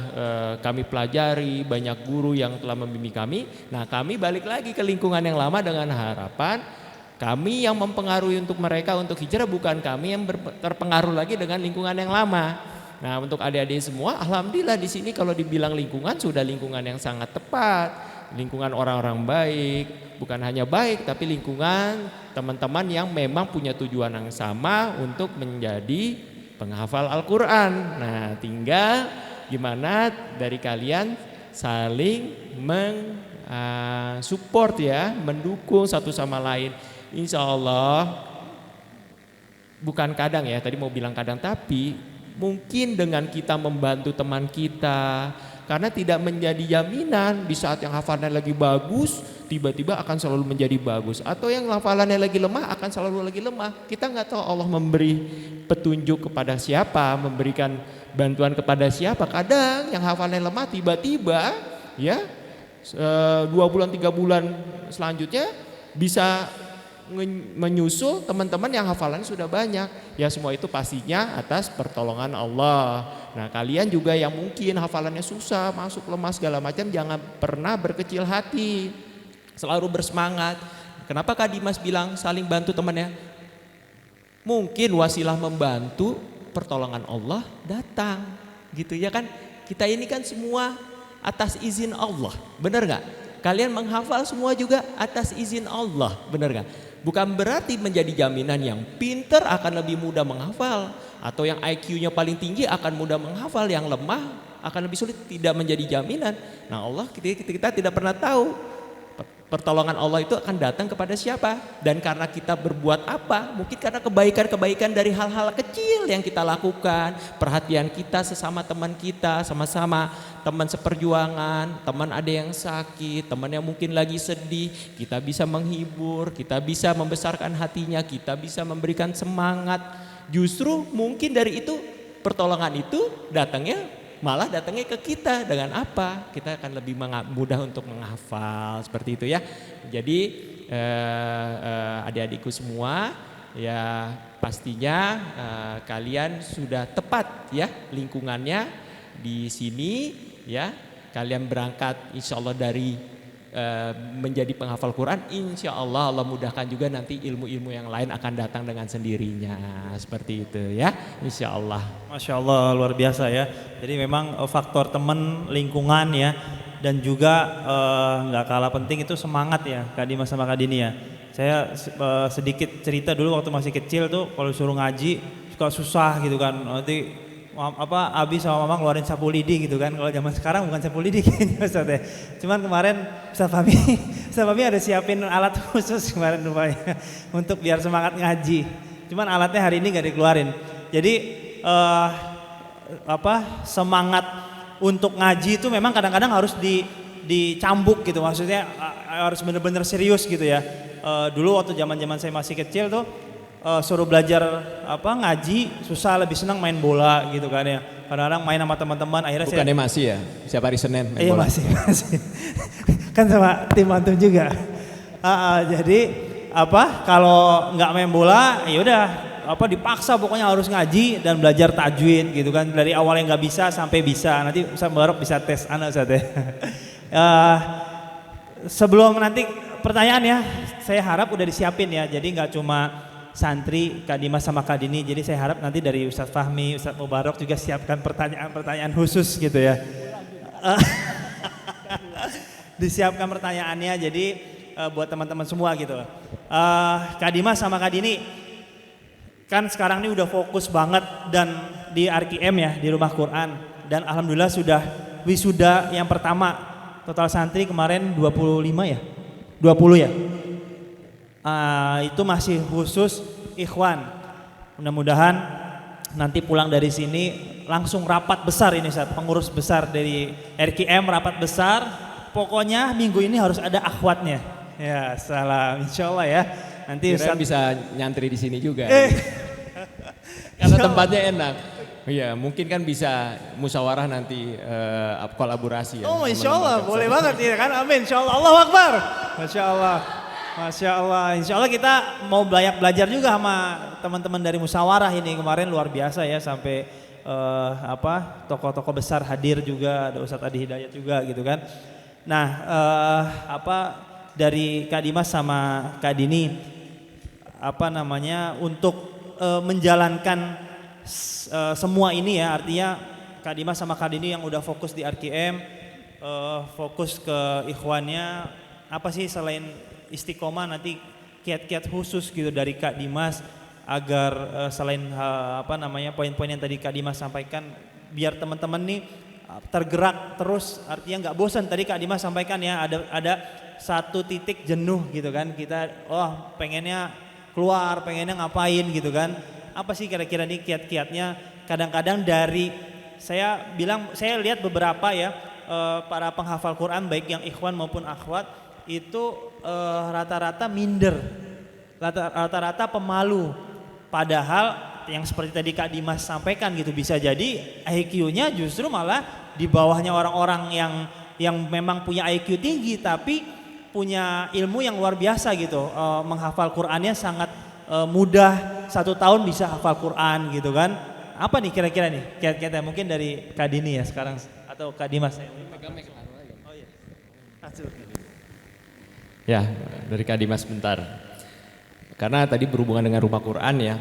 kami pelajari, banyak guru yang telah membimbing kami. Nah, kami balik lagi ke lingkungan yang lama dengan harapan kami yang mempengaruhi untuk mereka untuk hijrah, bukan kami yang terpengaruh lagi dengan lingkungan yang lama. Nah, untuk adik-adik semua, alhamdulillah di sini kalau dibilang lingkungan sudah lingkungan yang sangat tepat, lingkungan orang-orang baik, bukan hanya baik tapi lingkungan teman-teman yang memang punya tujuan yang sama untuk menjadi penghafal Al-Quran. Nah, tinggal gimana dari kalian saling support ya, mendukung satu sama lain. Insya Allah, bukan kadang ya, tadi mau bilang kadang, tapi mungkin dengan kita membantu teman kita, karena tidak menjadi jaminan di saat yang hafalannya lagi bagus, tiba-tiba akan selalu menjadi bagus. Atau yang hafalannya lagi lemah akan selalu lagi lemah. Kita nggak tahu Allah memberi petunjuk kepada siapa, memberikan bantuan kepada siapa. Kadang yang hafalannya lemah tiba-tiba ya 2 bulan 3 bulan selanjutnya bisa menyusul teman-teman yang hafalannya sudah banyak. Ya semua itu pastinya atas pertolongan Allah. Nah, kalian juga yang mungkin hafalannya susah, masuk lemah segala macam, jangan pernah berkecil hati. Selalu bersemangat. Kenapa Kak Dimas bilang saling bantu temannya? Mungkin wasilah membantu, pertolongan Allah datang. Gitu ya kan? Kita ini kan semua atas izin Allah. Benar gak? Kalian menghafal semua juga atas izin Allah. Benar gak? Bukan berarti menjadi jaminan yang pinter akan lebih mudah menghafal, atau yang IQ-nya paling tinggi akan mudah menghafal, yang lemah akan lebih sulit. Tidak menjadi jaminan. Nah Allah, kita tidak pernah tahu pertolongan Allah itu akan datang kepada siapa, dan karena kita berbuat apa. Mungkin karena kebaikan-kebaikan dari hal-hal kecil yang kita lakukan, perhatian kita sesama teman kita, sama-sama teman seperjuangan, teman ada yang sakit, teman yang mungkin lagi sedih, kita bisa menghibur, kita bisa membesarkan hatinya, kita bisa memberikan semangat. Justru mungkin dari itu, pertolongan itu malah datangnya ke kita dengan apa? Kita akan lebih mudah untuk menghafal, seperti itu ya. Jadi adik-adikku semua, ya pastinya kalian sudah tepat ya lingkungannya di sini ya. Kalian berangkat insya Allah dari menjadi penghafal Quran, insya Allah Allah mudahkan juga nanti ilmu-ilmu yang lain akan datang dengan sendirinya, seperti itu ya, insya Allah. Masya Allah, luar biasa ya. Jadi memang faktor teman, lingkungan ya, dan juga nggak kalah penting itu semangat ya Kak Dimas sama Kak Dini ya. Saya sedikit cerita dulu waktu masih kecil tuh, kalau suruh ngaji suka susah gitu kan, nanti Abi sama Mama ngeluarin sapu lidi gitu kan. Kalau zaman sekarang bukan sapu lidi kayaknya Ustaz ya. Cuman kemarin Ustaz Fahmi ada siapin alat khusus kemarin rupanya untuk biar semangat ngaji. Cuman alatnya hari ini gak dikeluarin. Jadi semangat untuk ngaji itu memang kadang-kadang harus dicambuk gitu. Maksudnya harus benar-benar serius gitu ya. Dulu waktu zaman-zaman saya masih kecil tuh suruh belajar ngaji susah, lebih senang main bola gitu kan ya. Kadang-kadang main sama teman-teman, akhirnya bukannya masih ya setiap hari Senin main bola? Masih kan sama tim antum juga. Jadi kalau nggak main bola ya udah dipaksa pokoknya harus ngaji dan belajar tajwid gitu kan, dari awal yang nggak bisa sampai bisa. Nanti Ustaz Mubarak bisa tes Ustaz ya. Sebelum nanti pertanyaan ya, saya harap udah disiapin ya, jadi nggak cuma santri Kak Dimas sama Kak Dini, jadi saya harap nanti dari Ustaz Fahmi, Ustaz Mubarak juga siapkan pertanyaan-pertanyaan khusus gitu ya. Disiapkan pertanyaannya, jadi buat teman-teman semua gitu. Kak Dimas sama Kak Dini kan sekarang ini udah fokus banget dan di RKM ya, di Rumah Quran, dan alhamdulillah sudah wisuda yang pertama. Total santri kemarin 25 ya? 20 ya? Itu masih khusus ikhwan. Mudah-mudahan nanti pulang dari sini langsung rapat besar ini Ustaz, pengurus besar dari RKM, rapat besar. Pokoknya minggu ini harus ada akhwatnya. Ya, salam insyaallah ya. Nanti Ustaz bisa nyantri di sini juga. Karena tempatnya enak. Iya, mungkin kan bisa musyawarah nanti kolaborasi ya. Oh, insyaallah boleh banget ya kan. Amin insyaallah. Allahu Akbar. Masyaallah. Masya Allah, insya Allah kita mau belajar juga sama teman-teman dari musyawarah ini. Kemarin luar biasa ya, sampai tokoh-tokoh besar hadir juga, ada Ustadz Adi Hidayat juga gitu kan. Nah, dari Kak Dimas sama Kak Dini, untuk menjalankan semua ini ya, artinya Kak Dimas sama Kak Dini yang udah fokus di RKM, fokus ke ikhwannya, apa sih selain istiqomah, nanti kiat-kiat khusus gitu dari Kak Dimas agar selain poin-poin yang tadi Kak Dimas sampaikan, biar teman-teman nih tergerak terus, artinya nggak bosan. Tadi Kak Dimas sampaikan ya, ada satu titik jenuh gitu kan, kita pengennya keluar, pengennya ngapain gitu kan. Apa sih kira-kira nih kiat-kiatnya? Kadang-kadang dari saya lihat beberapa ya para penghafal Quran baik yang ikhwan maupun akhwat itu rata-rata minder, rata-rata pemalu. Padahal yang seperti tadi Kak Dimas sampaikan gitu, bisa jadi IQ-nya justru malah di bawahnya orang-orang yang memang punya IQ tinggi tapi punya ilmu yang luar biasa gitu. Menghafal Qurannya sangat mudah, 1 tahun bisa hafal Quran gitu kan. Apa nih kira-kira nih kiat-kiatnya, mungkin dari Kak Dini ya sekarang atau Kak Dimas ya? Oh iya. Ya, dari Kak Dimas bentar. Karena tadi berhubungan dengan Rumah Quran ya.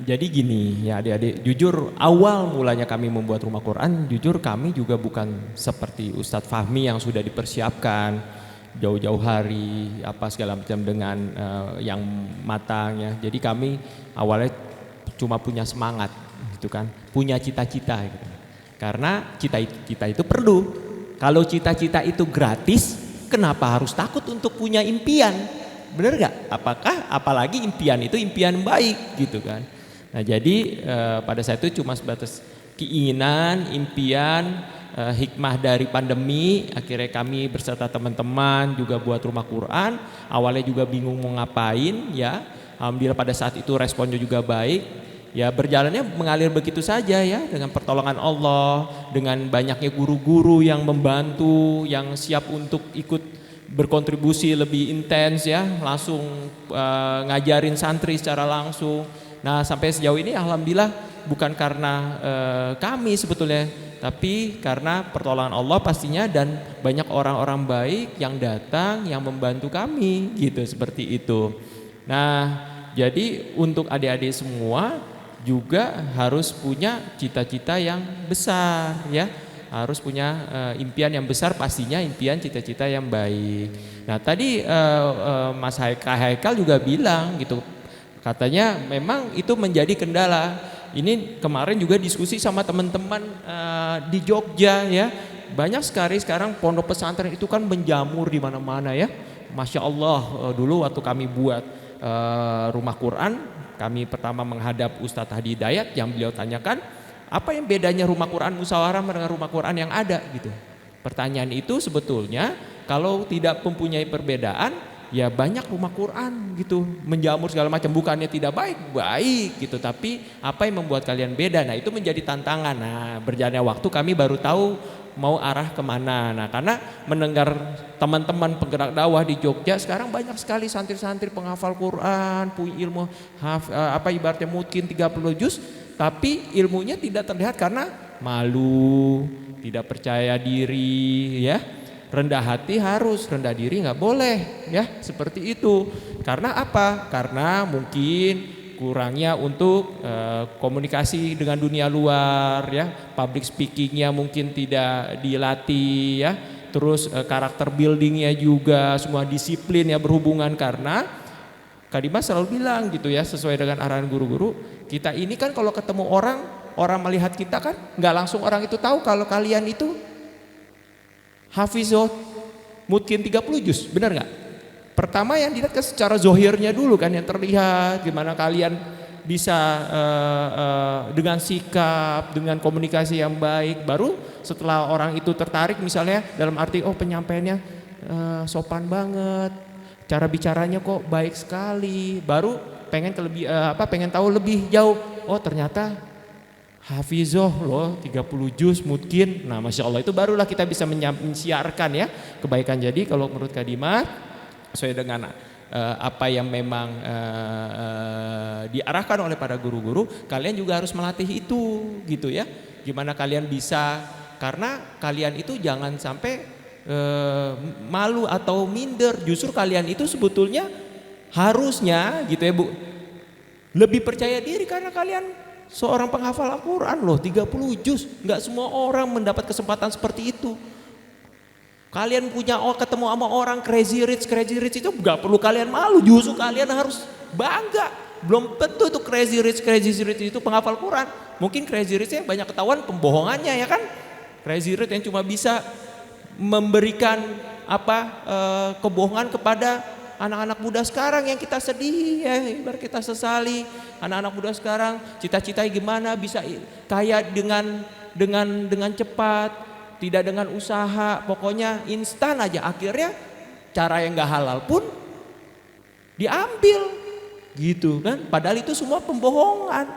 Jadi gini ya adik-adik, jujur awal mulanya kami membuat Rumah Quran, jujur kami juga bukan seperti Ustadz Fahmi yang sudah dipersiapkan. jauh-jauh hari apa segala macam dengan yang matang ya. Jadi kami awalnya cuma punya semangat gitu kan, punya cita-cita gitu. Karena cita-cita itu perlu. Kalau cita-cita itu gratis, kenapa harus takut untuk punya impian? Bener gak? Apalagi impian itu impian baik gitu kan. Nah jadi pada saat itu cuma sebatas keinginan, impian, hikmah dari pandemi. Akhirnya kami beserta teman-teman juga buat rumah Quran. Awalnya juga bingung mau ngapain ya. Alhamdulillah pada saat itu responnya juga baik. Ya berjalannya mengalir begitu saja ya, dengan pertolongan Allah, dengan banyaknya guru-guru yang membantu, yang siap untuk ikut berkontribusi lebih intens ya, langsung ngajarin santri secara langsung. Nah sampai sejauh ini alhamdulillah bukan karena kami sebetulnya, tapi karena pertolongan Allah pastinya dan banyak orang-orang baik yang datang yang membantu kami gitu, seperti itu. Nah jadi untuk adik-adik semua juga harus punya cita-cita yang besar ya, harus punya impian yang besar, pastinya impian cita-cita yang baik. Nah tadi Mas Haikal juga bilang gitu, katanya memang itu menjadi kendala. Ini kemarin juga diskusi sama teman-teman di Jogja ya, banyak sekali sekarang pondok pesantren itu kan menjamur di mana-mana ya. Masya Allah, dulu waktu kami buat rumah Quran, kami pertama menghadap Ustadz Hadi Hidayat yang beliau tanyakan, apa yang bedanya rumah Quran musyawarah dengan rumah Quran yang ada gitu. Pertanyaan itu sebetulnya kalau tidak mempunyai perbedaan, ya banyak rumah Quran gitu menjamur segala macam, bukannya tidak baik gitu, tapi apa yang membuat kalian beda? Nah itu menjadi tantangan. Nah berjalannya waktu kami baru tahu mau arah kemana. Nah karena mendengar teman-teman penggerak dakwah di Jogja sekarang banyak sekali santri-santri penghafal Quran, punya ilmu ibaratnya mungkin 30 juz, tapi ilmunya tidak terlihat karena malu, tidak percaya diri ya. Rendah hati harus, rendah diri nggak boleh ya, seperti itu. Karena apa? Karena mungkin kurangnya untuk komunikasi dengan dunia luar ya, public speakingnya mungkin tidak dilatih ya, terus karakter buildingnya juga, semua disiplin ya berhubungan. Karena Kak Dimas selalu bilang gitu ya, sesuai dengan arahan guru-guru, kita ini kan kalau ketemu orang melihat kita kan nggak langsung orang itu tahu kalau kalian itu hafizot mungkin 30 juz, benar nggak? Pertama yang dilihat kan secara zohirnya dulu kan, yang terlihat gimana kalian bisa dengan sikap, dengan komunikasi yang baik. Baru setelah orang itu tertarik misalnya dalam arti penyampaiannya sopan banget, cara bicaranya kok baik sekali, baru pengen tahu lebih jauh. Oh ternyata hafizoh loh 30 juz mungkin. Nah Masya Allah, itu barulah kita bisa mensiarkan ya kebaikan. Jadi kalau menurut Kak Dimas, sesuai dengan apa yang memang diarahkan oleh para guru-guru, kalian juga harus melatih itu gitu ya. Gimana kalian bisa, karena kalian itu jangan sampai malu atau minder. Justru kalian itu sebetulnya harusnya gitu ya Bu, lebih percaya diri karena kalian seorang penghafal Al-Quran loh 30 juz. Nggak semua orang mendapat kesempatan seperti itu. Kalian ketemu sama orang crazy rich itu gak perlu kalian malu, justru kalian harus bangga. Belum tentu tuh crazy rich itu penghafal Quran. Mungkin crazy rich yang banyak ketahuan pembohongannya ya kan. Crazy rich yang cuma bisa memberikan kebohongan kepada anak-anak muda sekarang yang kita sedih ya, ibarat kita sesali. Anak-anak muda sekarang cita-citanya gimana bisa kaya dengan cepat, tidak dengan usaha, pokoknya instan aja. Akhirnya cara yang gak halal pun diambil gitu kan. Padahal itu semua pembohongan.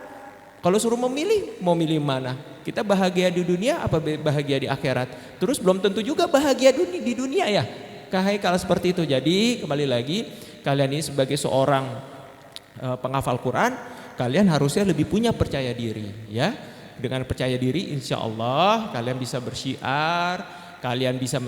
Kalau suruh memilih, mau milih mana? Kita bahagia di dunia apa bahagia di akhirat? Terus belum tentu juga bahagia di dunia ya. Kalau seperti itu. Jadi kembali lagi, kalian ini sebagai seorang penghafal Quran, kalian harusnya lebih punya percaya diri ya. Dengan percaya diri insya Allah kalian bisa bersyiar, kalian bisa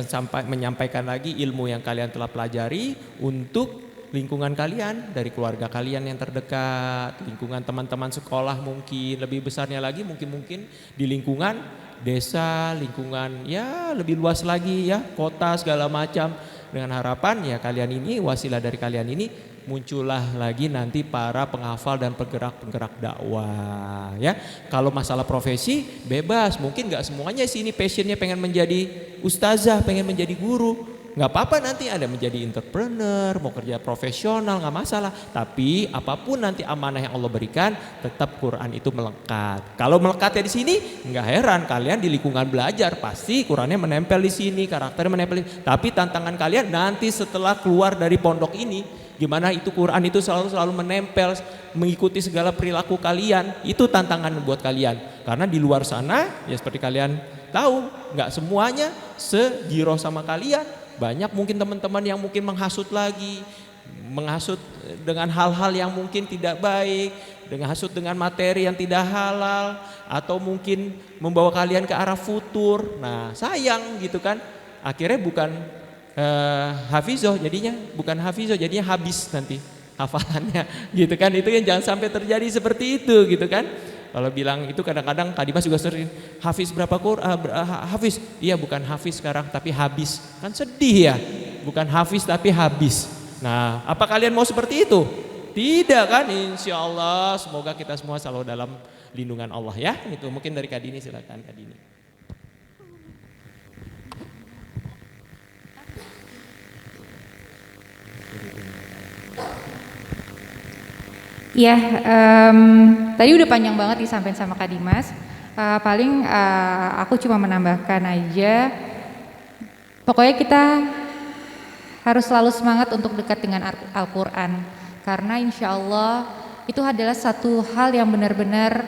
menyampaikan lagi ilmu yang kalian telah pelajari untuk lingkungan kalian, dari keluarga kalian yang terdekat, lingkungan teman-teman sekolah, mungkin lebih besarnya lagi mungkin di lingkungan desa, lingkungan ya lebih luas lagi ya, kota segala macam. dengan harapan ya kalian ini, wasilah dari kalian ini, muncullah lagi nanti para penghafal dan penggerak-penggerak dakwah ya. Kalau masalah profesi bebas, mungkin nggak semuanya sini passionnya pengen menjadi ustazah, pengen menjadi guru. Nggak apa-apa nanti ada menjadi entrepreneur, mau kerja profesional nggak masalah. Tapi apapun nanti amanah yang Allah berikan, tetap Quran itu melekat. Kalau melekatnya di sini, nggak heran kalian di lingkungan belajar pasti Qurannya menempel di sini, karakternya menempel. Tapi tantangan kalian nanti setelah keluar dari pondok ini, gimana itu Quran itu selalu menempel, mengikuti segala perilaku kalian. Itu tantangan buat kalian. Karena di luar sana, ya seperti kalian tahu, nggak semuanya segiroh sama kalian. Banyak mungkin teman-teman yang mungkin menghasut lagi, menghasut dengan hal-hal yang mungkin tidak baik, dengan hasut dengan materi yang tidak halal, atau mungkin membawa kalian ke arah futur. Nah sayang gitu kan, akhirnya bukan hafizoh jadinya, bukan hafizoh jadinya habis nanti hafalannya gitu kan. Itu yang jangan sampai terjadi seperti itu gitu kan. Kalau bilang itu kadang-kadang Kak Dimas juga sering, hafiz berapa Quran, hafiz, iya bukan hafiz sekarang tapi habis. Kan sedih ya, bukan hafiz tapi habis. Nah apa kalian mau seperti itu? Tidak kan, insya Allah semoga kita semua selalu dalam lindungan Allah ya. Itu mungkin dari Kak Dini, silakan Kak Dini. Ya, tadi udah panjang banget disampaikan sama Kak Dimas. Paling aku cuma menambahkan aja, pokoknya kita harus selalu semangat untuk dekat dengan Al-Quran. Karena insya Allah itu adalah satu hal yang benar-benar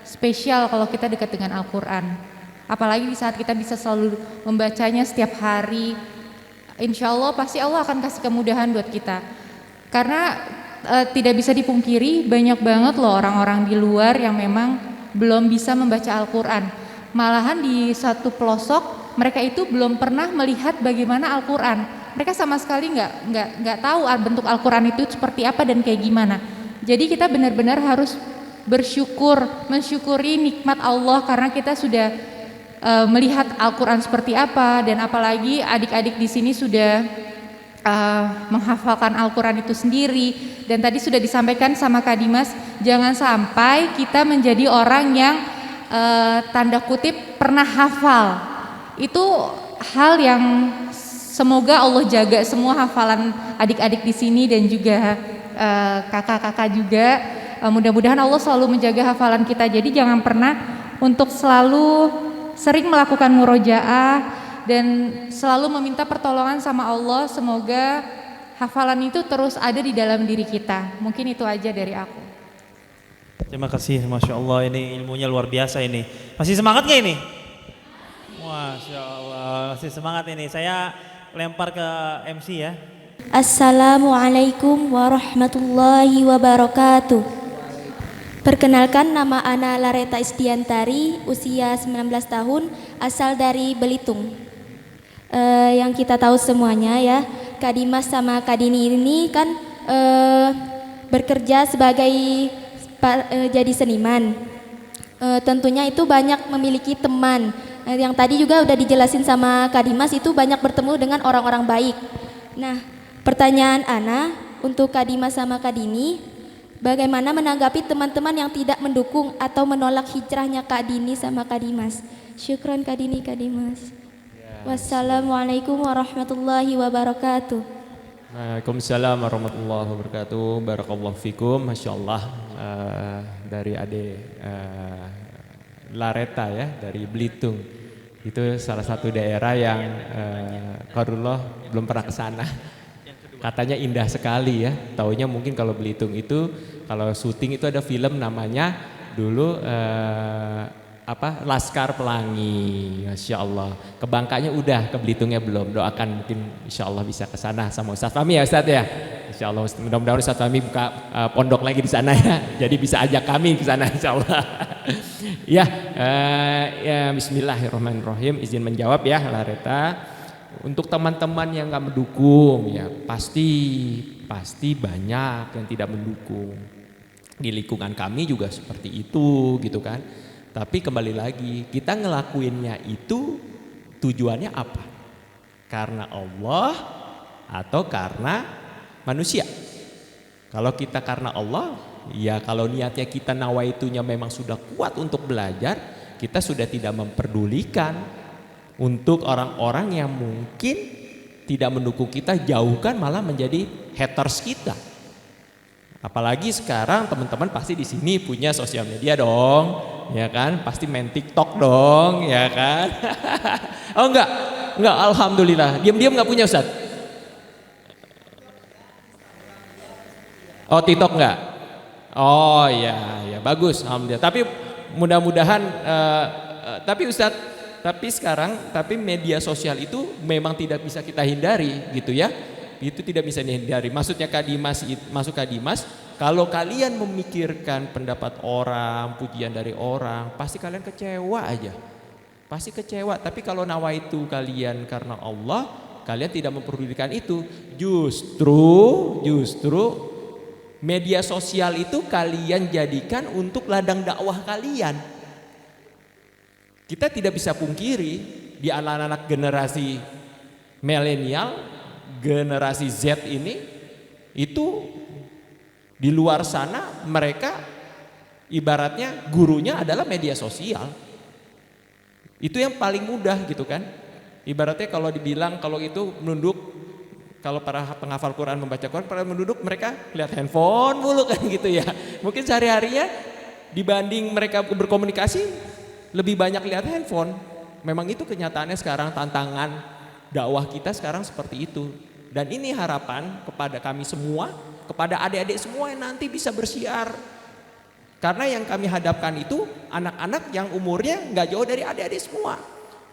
spesial kalau kita dekat dengan Al-Quran. Apalagi di saat kita bisa selalu membacanya setiap hari, insya Allah pasti Allah akan kasih kemudahan buat kita. Karena tidak bisa dipungkiri banyak banget loh orang-orang di luar yang memang belum bisa membaca Al-Quran. Malahan di satu pelosok mereka itu belum pernah melihat bagaimana Al-Quran. Mereka sama sekali nggak tahu bentuk Al-Quran itu seperti apa dan kayak gimana. Jadi kita benar-benar harus mensyukuri nikmat Allah karena kita sudah melihat Al-Quran seperti apa, dan apalagi adik-adik di sini sudah menghafalkan Al-Quran itu sendiri. Dan tadi sudah disampaikan sama Kak Dimas, jangan sampai kita menjadi orang yang tanda kutip pernah hafal. Itu hal yang semoga Allah jaga semua hafalan adik-adik di sini dan juga kakak-kakak juga. Mudah-mudahan Allah selalu menjaga hafalan kita. Jadi jangan pernah untuk selalu sering melakukan murojaah dan selalu meminta pertolongan sama Allah. Semoga hafalan itu terus ada di dalam diri kita. Mungkin itu aja dari aku. Terima kasih, Masya Allah, ini ilmunya luar biasa ini. Masih semangat gak ini? Masya Allah, masih semangat ini. Saya lempar ke MC ya. Assalamualaikum warahmatullahi wabarakatuh. Perkenalkan, nama Ana Lareta Isdiantari, usia 19 tahun, asal dari Belitung. Yang kita tahu semuanya ya, Kak Dimas sama Kak Dini ini kan bekerja sebagai jadi seniman. Tentunya itu banyak memiliki teman. Yang tadi juga udah dijelasin sama Kak Dimas, itu banyak bertemu dengan orang-orang baik. Nah, pertanyaan Ana untuk Kak Dimas sama Kak Dini, bagaimana menanggapi teman-teman yang tidak mendukung atau menolak hijrahnya Kak Dini sama Kak Dimas? Syukran Kak Dini, Kak Dimas. Wassalamualaikum warahmatullahi wabarakatuh. Waalaikumsalam warahmatullahi wabarakatuh. Barakallahu fikum. Masya Allah, dari adik Lareta ya, dari Belitung. Itu salah satu daerah yang qadarullah belum pernah ke sana. Katanya indah sekali ya. Taunya mungkin kalau Belitung itu, kalau syuting itu ada film namanya dulu Laskar Pelangi. Masya Allah. Ke Bangkanya udah, ke Belitungnya belum. Doakan mungkin insya Allah bisa ke sana sama Ustaz Fahmi ya Ustaz ya. Insya Allah mudah-mudahan Ustaz Fahmi buka pondok lagi di sana ya. Jadi bisa ajak kami ke sana insya Allah. Ya, Bismillahirrahmanirrahim. Izin menjawab ya Lareta. Untuk teman-teman yang nggak mendukung ya pasti banyak yang tidak mendukung. Di lingkungan kami juga seperti itu gitu kan. Tapi kembali lagi, kita ngelakuinnya itu tujuannya apa? Karena Allah atau karena manusia. Kalau kita karena Allah, ya kalau niatnya kita nawaitunya memang sudah kuat untuk belajar, kita sudah tidak memperdulikan untuk orang-orang yang mungkin tidak mendukung kita, jauhkan malah menjadi haters kita. Apalagi sekarang teman-teman pasti di sini punya sosial media dong, ya kan? Pasti main TikTok dong, ya kan? Oh enggak, alhamdulillah. Diam-diam enggak punya Ustaz? Oh TikTok enggak? Oh ya bagus, alhamdulillah. Tapi mudah-mudahan, tapi Ustaz, tapi media sosial itu memang tidak bisa kita hindari, gitu ya. Itu tidak bisa dihindari. Maksudnya Kak Dimas, kalau kalian memikirkan pendapat orang, pujian dari orang, pasti kalian kecewa aja. Pasti kecewa. Tapi kalau nawaitu kalian karena Allah, kalian tidak memperdulikan itu. Justru media sosial itu kalian jadikan untuk ladang dakwah kalian. Kita tidak bisa pungkiri di anak-anak generasi milenial, generasi Z ini, itu di luar sana mereka ibaratnya gurunya adalah media sosial. Itu yang paling mudah gitu kan. Ibaratnya kalau dibilang kalau itu menunduk, kalau para penghafal Quran membaca Quran, para menunduk mereka lihat handphone mulu kan gitu ya. Mungkin sehari-harinya dibanding mereka berkomunikasi lebih banyak lihat handphone. Memang itu kenyataannya sekarang, tantangan dakwah kita sekarang seperti itu. Dan ini harapan kepada kami semua, kepada adik-adik semua yang nanti bisa bersiar. Karena yang kami hadapkan itu anak-anak yang umurnya nggak jauh dari adik-adik semua.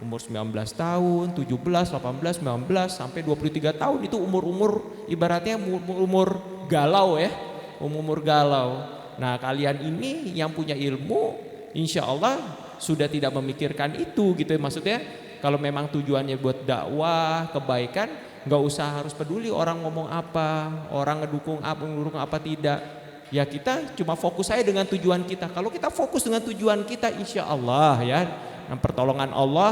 Umur 19 tahun, 17, 18, 19, sampai 23 tahun itu umur-umur ibaratnya umur galau ya. Umur galau. Nah kalian ini yang punya ilmu, insya Allah sudah tidak memikirkan itu gitu. Maksudnya kalau memang tujuannya buat dakwah, kebaikan, nggak usah harus peduli orang ngomong apa, orang ngedukung apa tidak. Ya kita cuma fokus saja dengan tujuan kita. Kalau kita fokus dengan tujuan kita, insya Allah ya, dengan pertolongan Allah,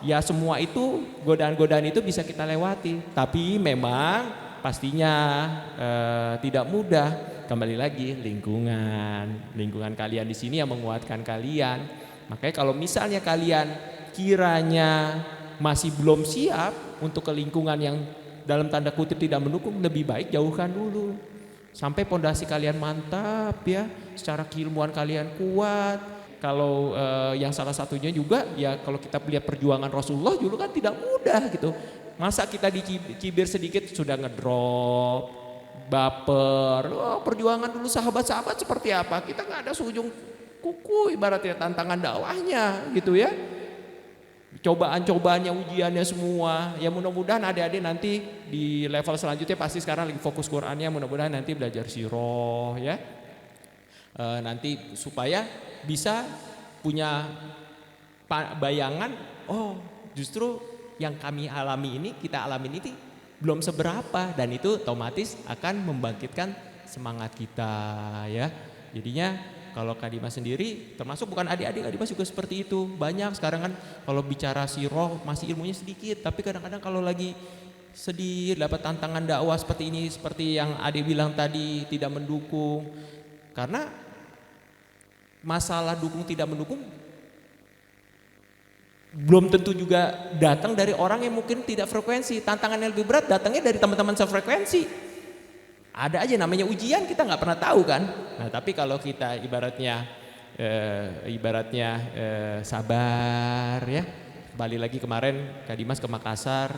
ya semua itu godaan-godaan itu bisa kita lewati. Tapi memang pastinya tidak mudah. Kembali lagi lingkungan kalian di sini yang menguatkan kalian. Makanya kalau misalnya kalian kiranya masih belum siap untuk ke lingkungan yang dalam tanda kutip tidak mendukung, lebih baik jauhkan dulu sampai pondasi kalian mantap ya, secara keilmuan kalian kuat. Kalau yang salah satunya juga ya, kalau kita lihat perjuangan Rasulullah dulu kan tidak mudah gitu. Masa kita dicibir sedikit sudah ngedrop, baper. Perjuangan dulu sahabat-sahabat seperti apa, kita nggak ada seujung kuku ibaratnya tantangan dakwahnya gitu ya. Cobaan-cobaannya, ujiannya semua. Ya mudah-mudahan adik-adik nanti di level selanjutnya pasti sekarang lagi fokus Qur'annya, mudah-mudahan nanti belajar sirah ya. Nanti supaya bisa punya bayangan, oh justru yang kita alami ini belum seberapa, dan itu otomatis akan membangkitkan semangat kita ya. Jadinya kalau Kak Dimas sendiri, termasuk bukan adik-adik, Kak Dimas juga seperti itu. Banyak sekarang kan kalau bicara sirah masih ilmunya sedikit, tapi kadang-kadang kalau lagi sedih, dapat tantangan dakwah seperti ini, seperti yang adik bilang tadi, tidak mendukung. Karena masalah dukung tidak mendukung belum tentu juga datang dari orang yang mungkin tidak frekuensi. Tantangan yang lebih berat datangnya dari teman-teman sefrekuensi. Ada aja namanya ujian, kita nggak pernah tahu kan. Nah tapi kalau kita ibaratnya sabar ya. Balik lagi kemarin Kak Dimas ke Makassar,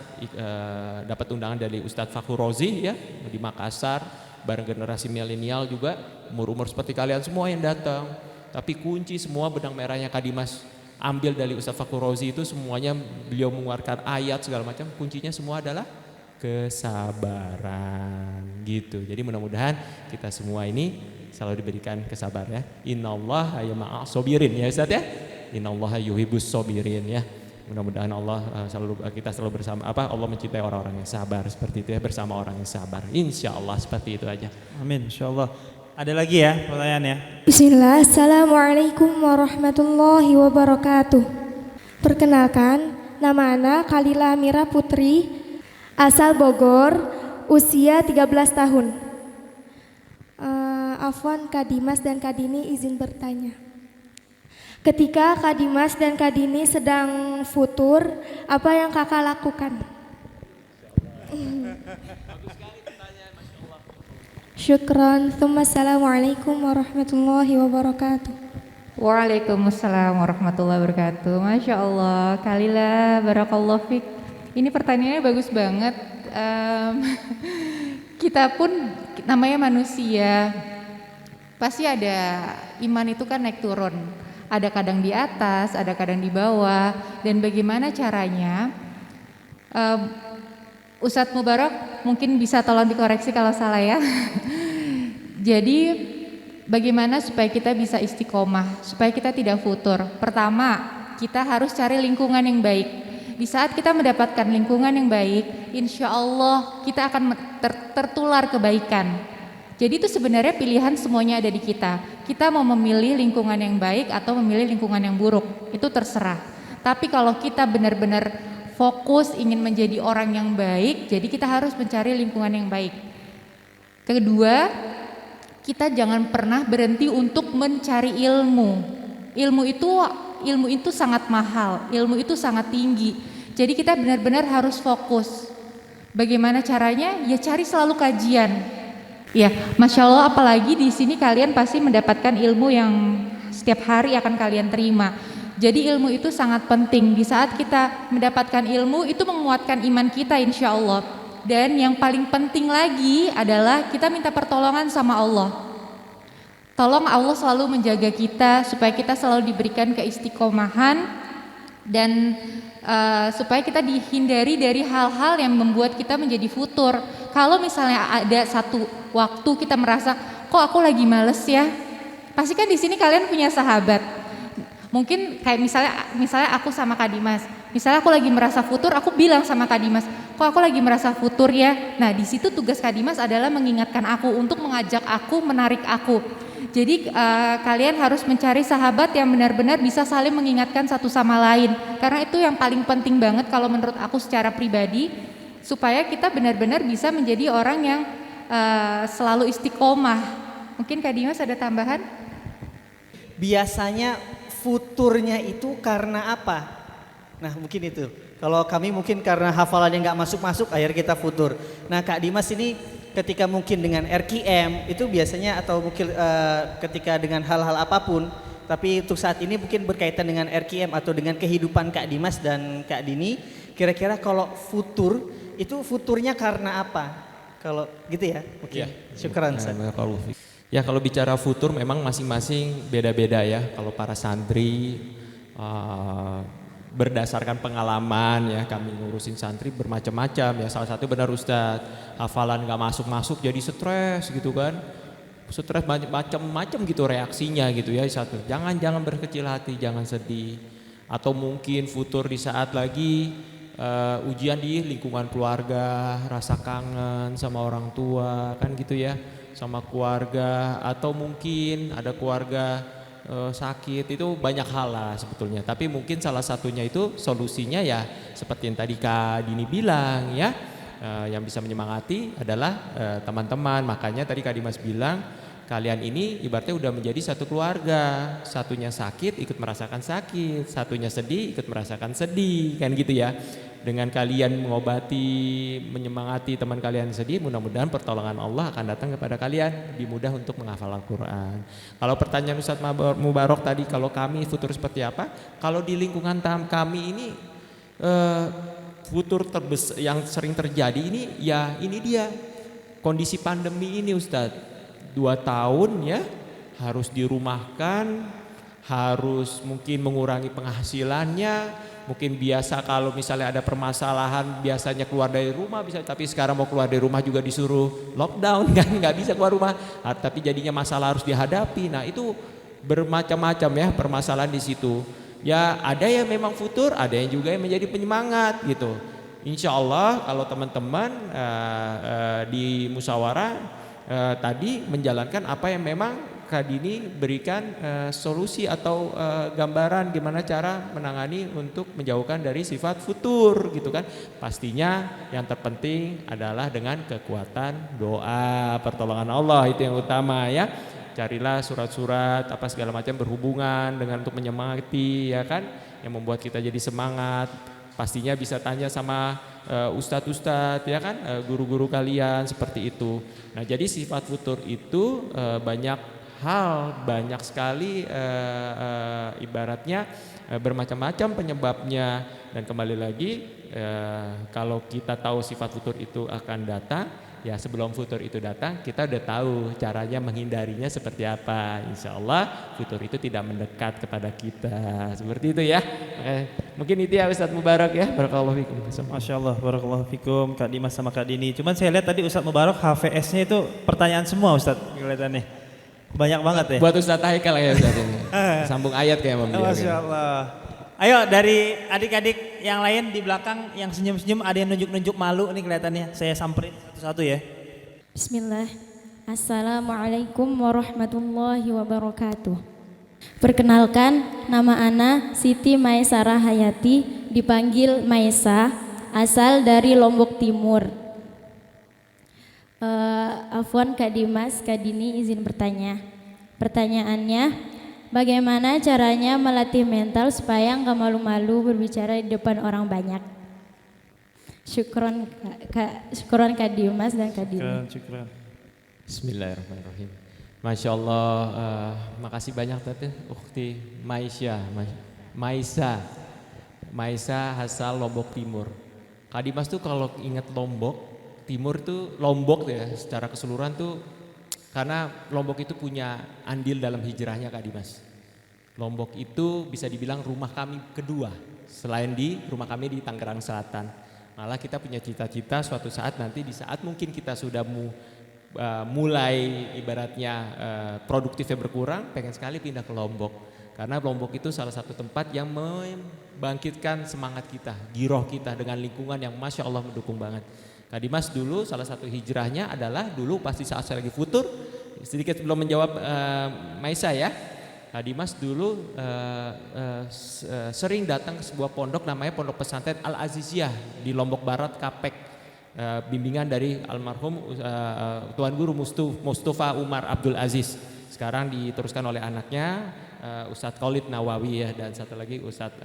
dapat undangan dari Ustadz Fakhur Rozi ya di Makassar, bareng generasi milenial juga, umur-umur seperti kalian semua yang datang. Tapi kunci semua benang merahnya Kak Dimas ambil dari Ustadz Fakhur Rozi itu semuanya, beliau mengeluarkan ayat segala macam, kuncinya semua adalah kesabaran gitu. Jadi mudah-mudahan kita semua ini selalu diberikan kesabaran ya. Innallaha ma'as sabirin ya Ustaz ya. Innallaha yuhibbus sabirin ya. Mudah-mudahan kita selalu bersama Allah mencintai orang-orang yang sabar seperti itu ya, bersama orang yang sabar. Insyaallah seperti itu aja. Amin, insyaallah. Ada lagi ya pertanyaannya? Bismillah, Assalamualaikum warahmatullahi wabarakatuh. Perkenalkan, nama Ana Kalila Amira Putri, asal Bogor, usia 13 tahun. Afwan, Kak Dimas dan Kak Dini izin bertanya. Ketika Kak Dimas dan Kak Dini sedang futur, apa yang kakak lakukan? Syukran. Assalamualaikum warahmatullahi wabarakatuh. Waalaikumsalam warahmatullahi wabarakatuh. Masya Allah, Kalila, barakallahu fik. Ini pertanyaannya bagus banget. Kita pun namanya manusia, pasti ada iman itu kan naik turun. Ada kadang di atas, ada kadang di bawah. Dan bagaimana caranya? Ustadz Mubarak mungkin bisa tolong dikoreksi kalau salah ya. Jadi bagaimana supaya kita bisa istiqomah, supaya kita tidak futur? Pertama, kita harus cari lingkungan yang baik. Di saat kita mendapatkan lingkungan yang baik, insya Allah kita akan tertular kebaikan. Jadi itu sebenarnya pilihan semuanya ada di kita. Kita mau memilih lingkungan yang baik atau memilih lingkungan yang buruk, itu terserah. Tapi kalau kita benar-benar fokus ingin menjadi orang yang baik, jadi kita harus mencari lingkungan yang baik. Kedua, kita jangan pernah berhenti untuk mencari ilmu. Ilmu itu sangat mahal, ilmu itu sangat tinggi. Jadi kita benar-benar harus fokus. Bagaimana caranya? Ya cari selalu kajian. Ya, Masya Allah, apalagi di sini kalian pasti mendapatkan ilmu yang setiap hari akan kalian terima. Jadi ilmu itu sangat penting. Di saat kita mendapatkan ilmu itu menguatkan iman kita insya Allah. Dan yang paling penting lagi adalah kita minta pertolongan sama Allah. Tolong Allah selalu menjaga kita supaya kita selalu diberikan keistiqomahan dan supaya kita dihindari dari hal-hal yang membuat kita menjadi futur. Kalau misalnya ada satu waktu kita merasa kok aku lagi males ya, pasti kan di sini kalian punya sahabat. Mungkin kayak misalnya aku sama Kak Dimas, misalnya aku lagi merasa futur, aku bilang sama Kak Dimas, kok aku lagi merasa futur ya. Nah di situ tugas Kak Dimas adalah mengingatkan aku untuk mengajak aku, menarik aku. Jadi kalian harus mencari sahabat yang benar-benar bisa saling mengingatkan satu sama lain. Karena itu yang paling penting banget kalau menurut aku secara pribadi, supaya kita benar-benar bisa menjadi orang yang selalu istiqomah. Mungkin Kak Dimas ada tambahan? Biasanya futurnya itu karena apa? Nah mungkin itu. Kalau kami mungkin karena hafalannya nggak masuk-masuk akhirnya kita futur. Nah Kak Dimas ini ketika mungkin dengan RQM itu biasanya atau mungkin ketika dengan hal-hal apapun. Tapi untuk saat ini mungkin berkaitan dengan RQM atau dengan kehidupan Kak Dimas dan Kak Dini. Kira-kira kalau futur itu futurnya karena apa? Kalau gitu ya? Oke. Syukran. Ya kalau bicara futur memang masing-masing beda-beda ya. Kalau para santri berdasarkan pengalaman ya, kami ngurusin santri bermacam-macam ya. Salah satu benar Ustadz, hafalan gak masuk-masuk jadi stres gitu kan. Stres macam-macam gitu reaksinya gitu ya. Satu, jangan berkecil hati, jangan sedih. Atau mungkin futur di saat lagi ujian di lingkungan keluarga, rasa kangen sama orang tua kan gitu ya. Sama keluarga atau mungkin ada keluarga sakit, itu banyak hal lah sebetulnya. Tapi mungkin salah satunya itu solusinya ya seperti yang tadi Kak Dini bilang ya, yang bisa menyemangati adalah teman-teman. Makanya tadi Kak Dimas bilang kalian ini ibaratnya udah menjadi satu keluarga. Satunya sakit ikut merasakan sakit, satunya sedih ikut merasakan sedih kan gitu ya. Dengan kalian mengobati, menyemangati teman kalian sedih, mudah-mudahan pertolongan Allah akan datang kepada kalian, lebih mudah untuk menghafal Al-Quran. Kalau pertanyaan Ustadz Mubarak tadi, kalau kami futur seperti apa? Kalau di lingkungan kami ini futur terbesar yang sering terjadi ini, ya ini dia kondisi pandemi ini Ustadz. 2 tahun ya harus dirumahkan, harus mungkin mengurangi penghasilannya. Mungkin biasa kalau misalnya ada permasalahan biasanya keluar dari rumah bisa, tapi sekarang mau keluar dari rumah juga disuruh lockdown kan, nggak bisa keluar rumah. Tapi jadinya masalah harus dihadapi. Nah itu bermacam-macam ya permasalahan di situ. Ya ada yang memang futur, ada yang juga yang menjadi penyemangat gitu. Insya Allah kalau teman-teman di musyawarah tadi menjalankan apa yang memang Kak Dini berikan solusi atau gambaran gimana cara menangani untuk menjauhkan dari sifat futur gitu kan. Pastinya yang terpenting adalah dengan kekuatan doa, pertolongan Allah, itu yang utama ya. Carilah surat-surat apa segala macam berhubungan dengan untuk menyemangati ya kan, yang membuat kita jadi semangat. Pastinya bisa tanya sama ustadz-ustadz ya kan, guru-guru kalian seperti itu. Nah jadi sifat futur itu banyak hal, banyak sekali ibaratnya bermacam-macam penyebabnya. Dan kembali lagi kalau kita tahu sifat futur itu akan datang, ya sebelum futur itu datang kita udah tahu caranya menghindarinya seperti apa. Insya Allah futur itu tidak mendekat kepada kita. Seperti itu ya. Mungkin itu ya Ustadz Mubarak ya. Barakallahu fikum. Masya Allah, barakallahu fikum Kak Dimas sama Kak Dini. Cuman saya lihat tadi Ustadz Mubarak HVS-nya itu pertanyaan semua Ustadz kelihatannya. Banyak banget ya. Buat Ustadz Haikal ya Ustadz ini. Sambung ayat kayak Mam. Masya Allah. Ayo dari adik-adik yang lain di belakang yang senyum-senyum, ada yang nunjuk-nunjuk malu nih kelihatannya. Saya samperin satu-satu ya. Bismillah. Assalamualaikum warahmatullahi wabarakatuh. Perkenalkan, nama Ana Siti Maesara Hayati, dipanggil Maesa, asal dari Lombok Timur. Afwan Kak Dimas, Kak Dini izin bertanya. Pertanyaannya, bagaimana caranya melatih mental supaya nggak malu-malu berbicara di depan orang banyak? Syukron Kak Dimas dan Kak Dini. Syukran. Bismillahirrahmanirrahim. Masya Allah, makasih banyak Tante Ukhti Maisa asal Lombok Timur. Kak Dimas tuh kalau ingat Lombok Timur tuh Lombok tuh ya secara keseluruhan tuh, karena Lombok itu punya andil dalam hijrahnya Kak Dimas. Lombok itu bisa dibilang rumah kami kedua selain di rumah kami di Tangerang Selatan. Malah kita punya cita-cita suatu saat nanti di saat mungkin kita sudah mulai ibaratnya produktifnya berkurang, pengen sekali pindah ke Lombok. Karena Lombok itu salah satu tempat yang membangkitkan semangat kita, giroh kita dengan lingkungan yang Masya Allah mendukung banget. Kak Dimas dulu salah satu hijrahnya adalah dulu pasti saat saya lagi futur, sedikit sebelum menjawab Maisa ya. Kak Dimas dulu sering datang ke sebuah pondok namanya Pondok Pesantren Al-Aziziyah di Lombok Barat, Kapek. Bimbingan dari almarhum Tuan Guru Mustafa Umar Abdul Aziz. Sekarang diteruskan oleh anaknya Ustadz Khalid Nawawi ya, dan satu lagi Ustadz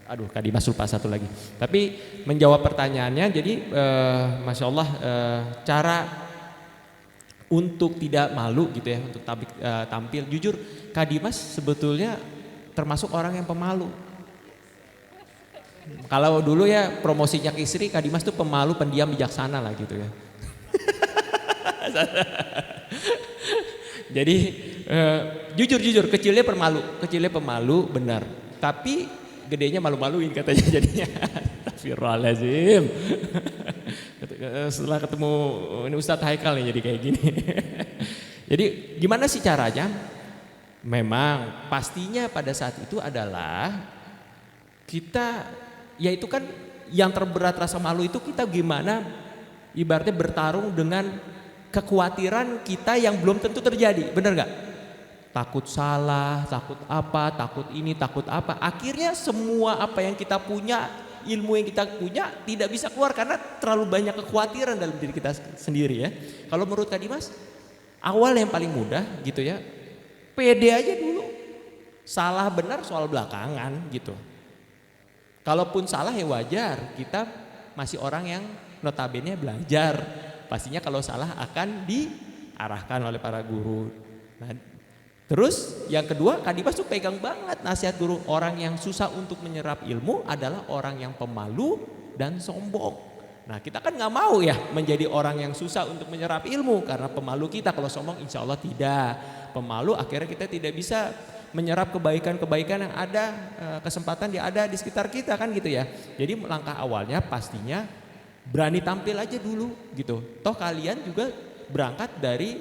Kak Dimas lupa satu lagi. Tapi menjawab pertanyaannya, jadi Masya Allah cara untuk tidak malu gitu ya, untuk tampil. Jujur Kak Dimas sebetulnya termasuk orang yang pemalu. Kalau dulu ya promosinya ke istri, Kak Dimas tuh pemalu, pendiam, bijaksana lah gitu ya. Jadi jujur kecilnya pemalu benar. Tapi gedenya malu-maluin katanya jadinya. Astagfirullahaladzim. Setelah ketemu ini Ustadz Haikal nih jadi kayak gini. Jadi gimana sih caranya? Memang pastinya pada saat itu adalah kita, yaitu kan yang terberat rasa malu itu kita gimana ibaratnya bertarung dengan kekhawatiran kita yang belum tentu terjadi, benar gak? Takut salah, takut apa, takut ini, takut apa. Akhirnya semua apa yang kita punya, ilmu yang kita punya tidak bisa keluar karena terlalu banyak kekhawatiran dalam diri kita sendiri ya. Kalau menurut Kak Dimas, awal yang paling mudah gitu ya, pede aja dulu. Salah benar soal belakangan gitu. Kalaupun salah ya wajar, kita masih orang yang notabene belajar. Pastinya kalau salah akan diarahkan oleh para guru. Nah, terus yang kedua, Kak Dimas tuh pegang banget nasihat guru, orang yang susah untuk menyerap ilmu adalah orang yang pemalu dan sombong. Nah kita kan gak mau ya menjadi orang yang susah untuk menyerap ilmu karena pemalu kita. Kalau sombong insya Allah tidak. Pemalu akhirnya kita tidak bisa menyerap kebaikan-kebaikan yang ada, kesempatan yang ada di sekitar kita kan gitu ya. Jadi langkah awalnya pastinya berani tampil aja dulu gitu. Toh kalian juga berangkat dari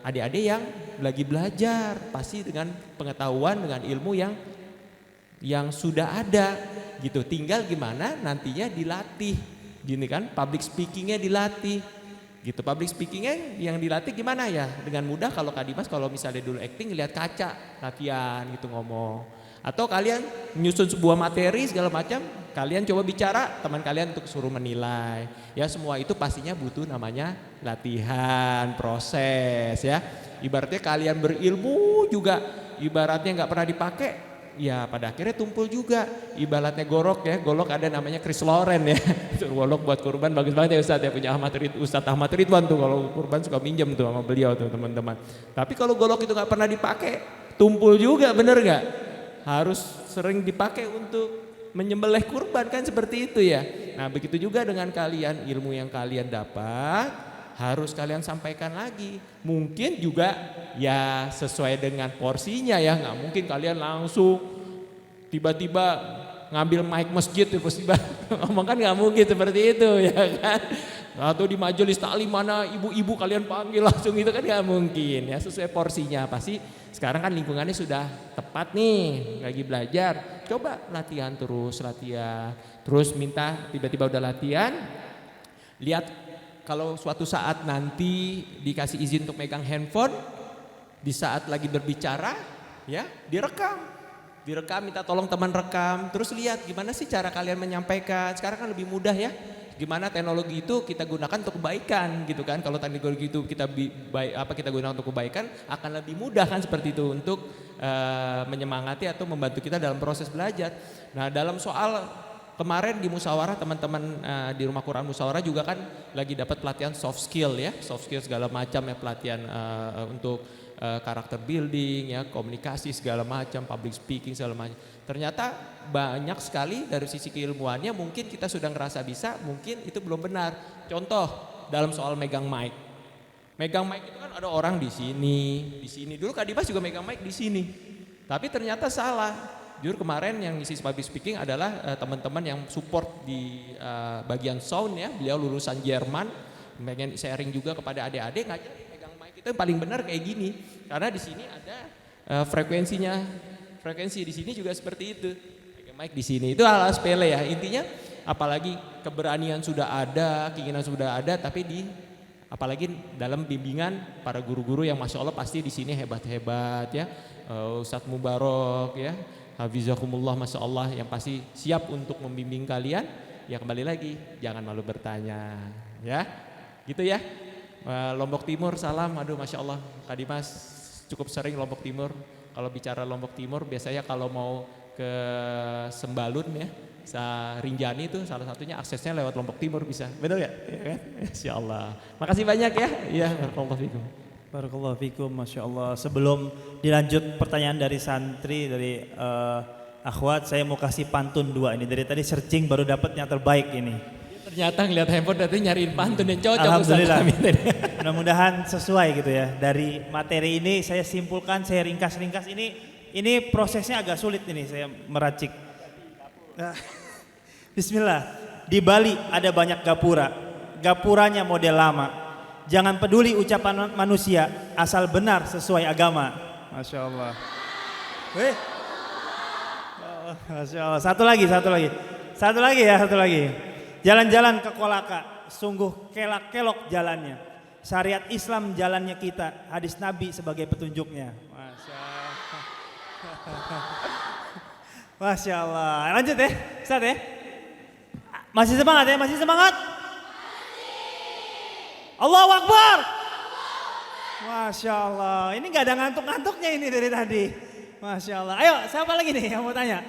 adik-adik yang lagi belajar, pasti dengan pengetahuan, dengan ilmu yang sudah ada gitu. Tinggal gimana nantinya dilatih, gini kan, public speakingnya dilatih. Gitu. Public speakingnya yang dilatih gimana ya? Dengan mudah kalau Kak Dimas kalau misalnya dulu acting lihat kaca, latihan gitu ngomong. Atau kalian menyusun sebuah materi segala macam, kalian coba bicara, teman kalian untuk suruh menilai. Ya semua itu pastinya butuh namanya latihan, proses ya. Ibaratnya kalian berilmu juga, ibaratnya nggak pernah dipakai, ya pada akhirnya tumpul juga. Ibaratnya golok ya, golok ada namanya Chris Loren ya. Golok buat kurban bagus banget ya Ustadz ya, punya Ustadz Ahmad Ridwan tuh kalau kurban suka minjem tuh sama beliau tuh teman-teman. Tapi kalau golok itu nggak pernah dipakai, tumpul juga, bener nggak? Harus sering dipakai untuk menyembelih kurban kan seperti itu ya. Nah begitu juga dengan kalian, ilmu yang kalian dapat harus kalian sampaikan lagi. Mungkin juga ya sesuai dengan porsinya ya, nggak mungkin kalian langsung tiba-tiba ngambil mic masjid tiba-tiba ngomong kan nggak mungkin seperti itu ya kan. Atau di majelis taklim mana ibu-ibu kalian panggil langsung itu kan nggak mungkin ya, sesuai porsinya. Pasti sekarang kan lingkungannya sudah tepat nih lagi belajar, coba latihan terus minta tiba-tiba udah latihan, lihat kalau suatu saat nanti dikasih izin untuk megang handphone di saat lagi berbicara ya direkam minta tolong teman rekam, terus lihat gimana sih cara kalian menyampaikan. Sekarang kan lebih mudah ya, gimana teknologi itu kita gunakan untuk kebaikan gitu kan. Kalau teknologi itu kita gunakan untuk kebaikan akan lebih mudah kan seperti itu untuk menyemangati atau membantu kita dalam proses belajar. Nah dalam soal kemarin di musyawarah teman-teman di Rumah Quran Musyawarah juga kan lagi dapat pelatihan soft skill ya, soft skill segala macam ya, pelatihan untuk karakter building ya, komunikasi segala macam, public speaking segala macam. Ternyata banyak sekali dari sisi keilmuannya mungkin kita sudah ngerasa bisa, mungkin itu belum benar. Contoh dalam soal megang mic. Megang mic itu kan ada orang di sini. Dulu Kak Dimas juga megang mic di sini. Tapi ternyata salah. Jujur kemarin yang ngisi public speaking adalah teman-teman yang support di bagian sound ya. Beliau lulusan Jerman, pengen sharing juga kepada adik-adik, ngajar megang mic itu yang paling benar kayak gini. Karena di sini ada frekuensinya. Frekuensi di sini juga seperti itu. Megang mic di sini. Itu hal sepele ya. Intinya apalagi keberanian sudah ada, keinginan sudah ada, tapi apalagi dalam bimbingan para guru-guru yang Masya Allah pasti di sini hebat-hebat ya. Ustadz Mubarok ya. Hafizakumullah Masya Allah yang pasti siap untuk membimbing kalian. Ya kembali lagi jangan malu bertanya ya gitu ya. Lombok Timur salam, aduh Masya Allah Kak Dimas cukup sering Lombok Timur. Kalau bicara Lombok Timur biasanya kalau mau ke Sembalun ya, Rinjani itu salah satunya aksesnya lewat Lombok Timur bisa, benar ya? Masya Allah. Makasih banyak ya. Iya, barakallahu fikum. Barakallahu fikum, Masya Allah. Sebelum dilanjut pertanyaan dari santri, dari akhwat, saya mau kasih pantun 2 ini. Dari tadi searching baru dapat yang terbaik ini. Ternyata ngeliat handphone tadi nyariin pantun yang cocok. Alhamdulillah. Mudah-mudahan sesuai gitu ya. Dari materi ini saya simpulkan, saya ringkas-ringkas ini prosesnya agak sulit ini saya meracik. Bismillah. Di Bali ada banyak gapura. Gapuranya model lama. Jangan peduli ucapan manusia, asal benar sesuai agama. Masya Allah. Masya Allah. Satu lagi. Jalan-jalan ke Kolaka, sungguh kelak-kelok jalannya. Syariat Islam jalannya kita, hadis Nabi sebagai petunjuknya. Masya Allah. Masya Allah. Lanjut ya, Ustaz ya. Masih semangat ya, masih semangat? Allahu Akbar. Masya Allah. Ini gak ada ngantuk-ngantuknya ini dari tadi. Masya Allah. Ayo, siapa lagi nih yang mau tanya?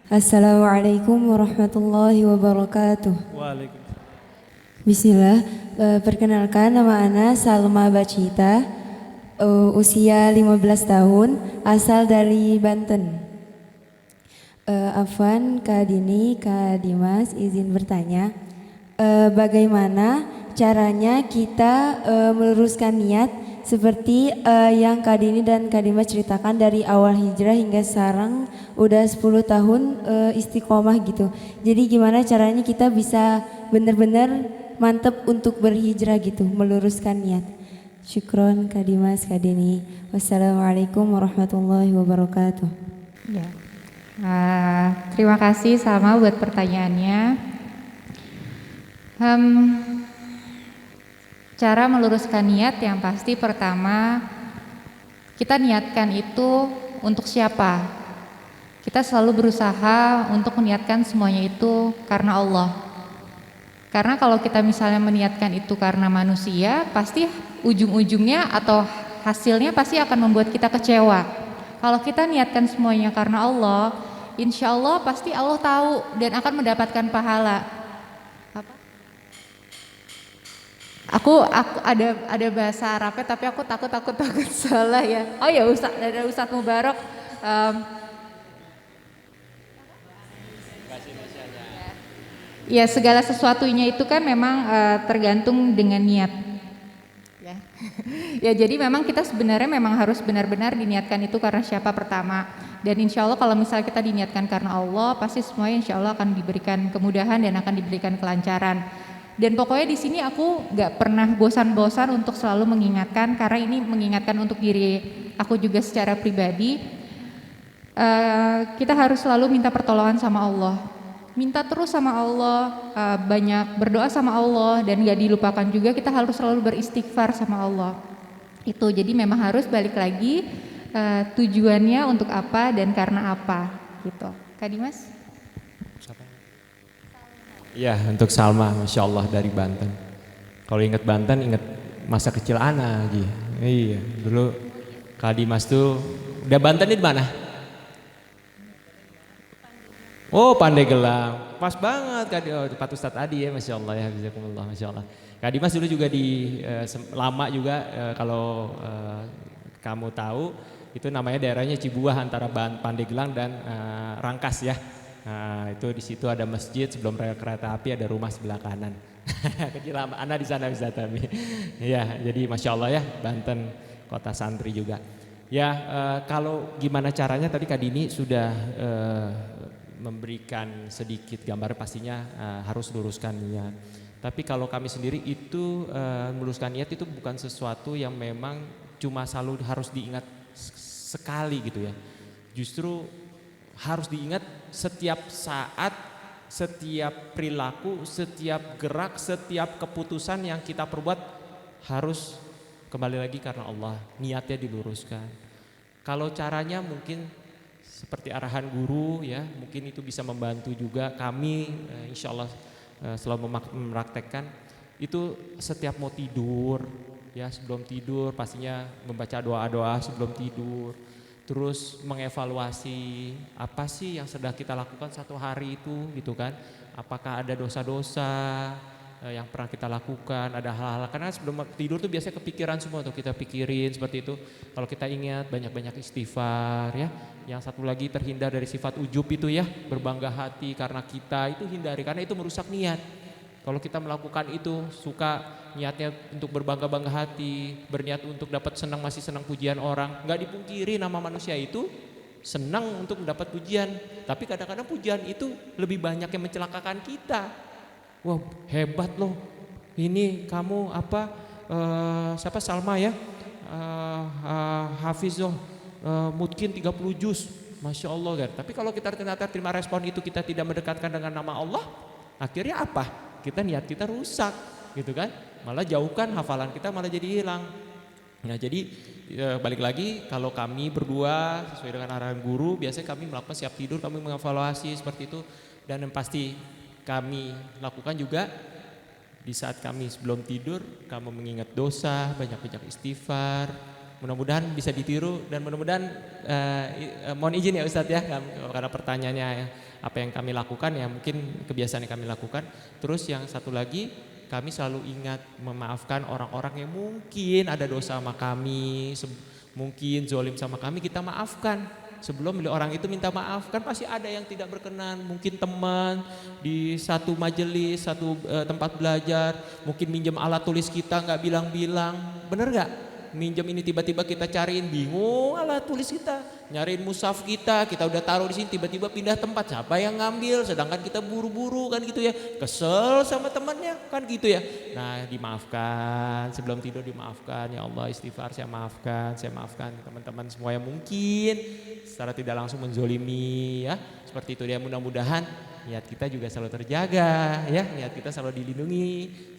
Assalamualaikum warahmatullahi wabarakatuh. Waalaikumsalam. Bismillah, perkenalkan nama Ana Salma Bacita, usia 15 tahun, asal dari Banten. Afwan, Kak Dini, Kak Dimas, izin bertanya, bagaimana caranya kita meluruskan niat seperti yang Kak Dini dan Kak Dimas ceritakan dari awal hijrah hingga sekarang udah 10 tahun istiqomah gitu. Jadi gimana caranya kita bisa benar-benar mantep untuk berhijrah gitu, meluruskan niat. Syukron Kak Dimas, Kak Dini. Wassalamualaikum warahmatullahi wabarakatuh. Ya. Terima kasih Salma buat pertanyaannya. Cara meluruskan niat yang pasti pertama kita niatkan itu untuk siapa? Kita selalu berusaha untuk meniatkan semuanya itu karena Allah. Karena kalau kita misalnya meniatkan itu karena manusia, pasti ujung-ujungnya atau hasilnya pasti akan membuat kita kecewa. Kalau kita niatkan semuanya karena Allah, insya Allah pasti Allah tahu dan akan mendapatkan pahala. Apa? Aku ada bahasa Arabnya tapi aku takut salah ya. Oh ya ada Ustadz Mubarak. Ya segala sesuatunya itu kan memang tergantung dengan niat. Ya. Ya jadi memang kita sebenarnya memang harus benar-benar diniatkan itu karena siapa pertama. Dan insya Allah kalau misalnya kita diniatkan karena Allah, pasti semuanya insya Allah akan diberikan kemudahan dan akan diberikan kelancaran. Dan pokoknya di sini aku nggak pernah bosan-bosan untuk selalu mengingatkan, karena ini mengingatkan untuk diri aku juga secara pribadi. Kita harus selalu minta pertolongan sama Allah, minta terus sama Allah, banyak berdoa sama Allah, dan nggak dilupakan juga kita harus selalu beristighfar sama Allah. Itu jadi memang harus balik lagi tujuannya untuk apa dan karena apa gitu. Kak Dimas? Ya, untuk Salma, Masya Allah dari Banten. Kalau ingat Banten, ingat masa kecil Ana lagi. Iya, dulu Kak Dimas tuh, udah Banten di mana? Oh, Pandeglang, pas banget Kak Dimas, tempat Ustadz Adi ya, Masya Allah ya, Jazakumullah, Masya Allah. Kak Dimas dulu juga lama juga kalau kamu tahu, itu namanya daerahnya Cibuah antara Pandeglang dan Rangkas ya. Nah, itu di situ ada masjid, sebelum rel kereta api ada rumah sebelah kanan. Kecil Ana di sana bisa tapi. Ya, jadi Masya Allah ya, Banten kota santri juga. Ya, kalau gimana caranya tadi Kak Dini sudah memberikan sedikit gambar, pastinya harus luruskan niat. Tapi kalau kami sendiri itu meluruskan niat itu bukan sesuatu yang memang cuma selalu harus diingat sekali gitu ya. Justru harus diingat setiap saat, setiap perilaku, setiap gerak, setiap keputusan yang kita perbuat harus kembali lagi karena Allah, niatnya diluruskan. Kalau caranya mungkin seperti arahan guru ya, mungkin itu bisa membantu juga kami insya Allah selalu mempraktekkan itu setiap mau tidur ya, sebelum tidur pastinya membaca doa-doa sebelum tidur. Terus mengevaluasi apa sih yang sedang kita lakukan satu hari itu gitu kan. Apakah ada dosa-dosa yang pernah kita lakukan, ada hal-hal, karena sebelum tidur tuh biasanya kepikiran semua tuh kita pikirin seperti itu. Kalau kita ingat banyak-banyak istighfar ya. Yang satu lagi terhindar dari sifat ujub itu ya, berbangga hati karena kita, itu hindari karena itu merusak niat. Kalau kita melakukan itu suka niatnya untuk berbangga-bangga hati, berniat untuk dapat senang, masih senang pujian orang, nggak dipungkiri nama manusia itu senang untuk mendapat pujian, tapi kadang-kadang pujian itu lebih banyak yang mencelakakan kita. Wah hebat loh, ini kamu apa? Siapa Salma ya? Hafizoh mungkin 30 juz, Masya Allah kan. Tapi kalau kita ternyata terima respon itu kita tidak mendekatkan dengan nama Allah, akhirnya apa? Kita niat kita rusak gitu kan, malah jauhkan hafalan kita malah jadi hilang. Nah jadi balik lagi kalau kami berdua sesuai dengan arahan guru, biasanya kami melakukan siap tidur, kami mengevaluasi seperti itu. Dan yang pasti kami lakukan juga di saat kami sebelum tidur, kamu mengingat dosa, banyak-banyak istighfar. Mudah-mudahan bisa ditiru dan mudah-mudahan mohon izin ya Ustadz ya, karena pertanyaannya ya, apa yang kami lakukan ya mungkin kebiasaan yang kami lakukan. Terus yang satu lagi, kami selalu ingat memaafkan orang-orang yang mungkin ada dosa sama kami, mungkin zolim sama kami, kita maafkan. Sebelum orang itu minta maaf, kan pasti ada yang tidak berkenan, mungkin teman di satu majelis, satu tempat belajar, mungkin minjem alat tulis kita nggak bilang-bilang, bener nggak? Minjem ini tiba-tiba kita cariin, bingung alat tulis kita, nyariin mushaf kita udah taruh di sini, tiba-tiba pindah tempat, siapa yang ngambil? Sedangkan kita buru-buru kan gitu ya, kesel sama temannya kan gitu ya. Nah dimaafkan, sebelum tidur dimaafkan, ya Allah istighfar, saya maafkan teman-teman semua yang mungkin secara tidak langsung menzolimi ya, seperti itu dia. Mudah-mudahan niat kita juga selalu terjaga ya, niat kita selalu dilindungi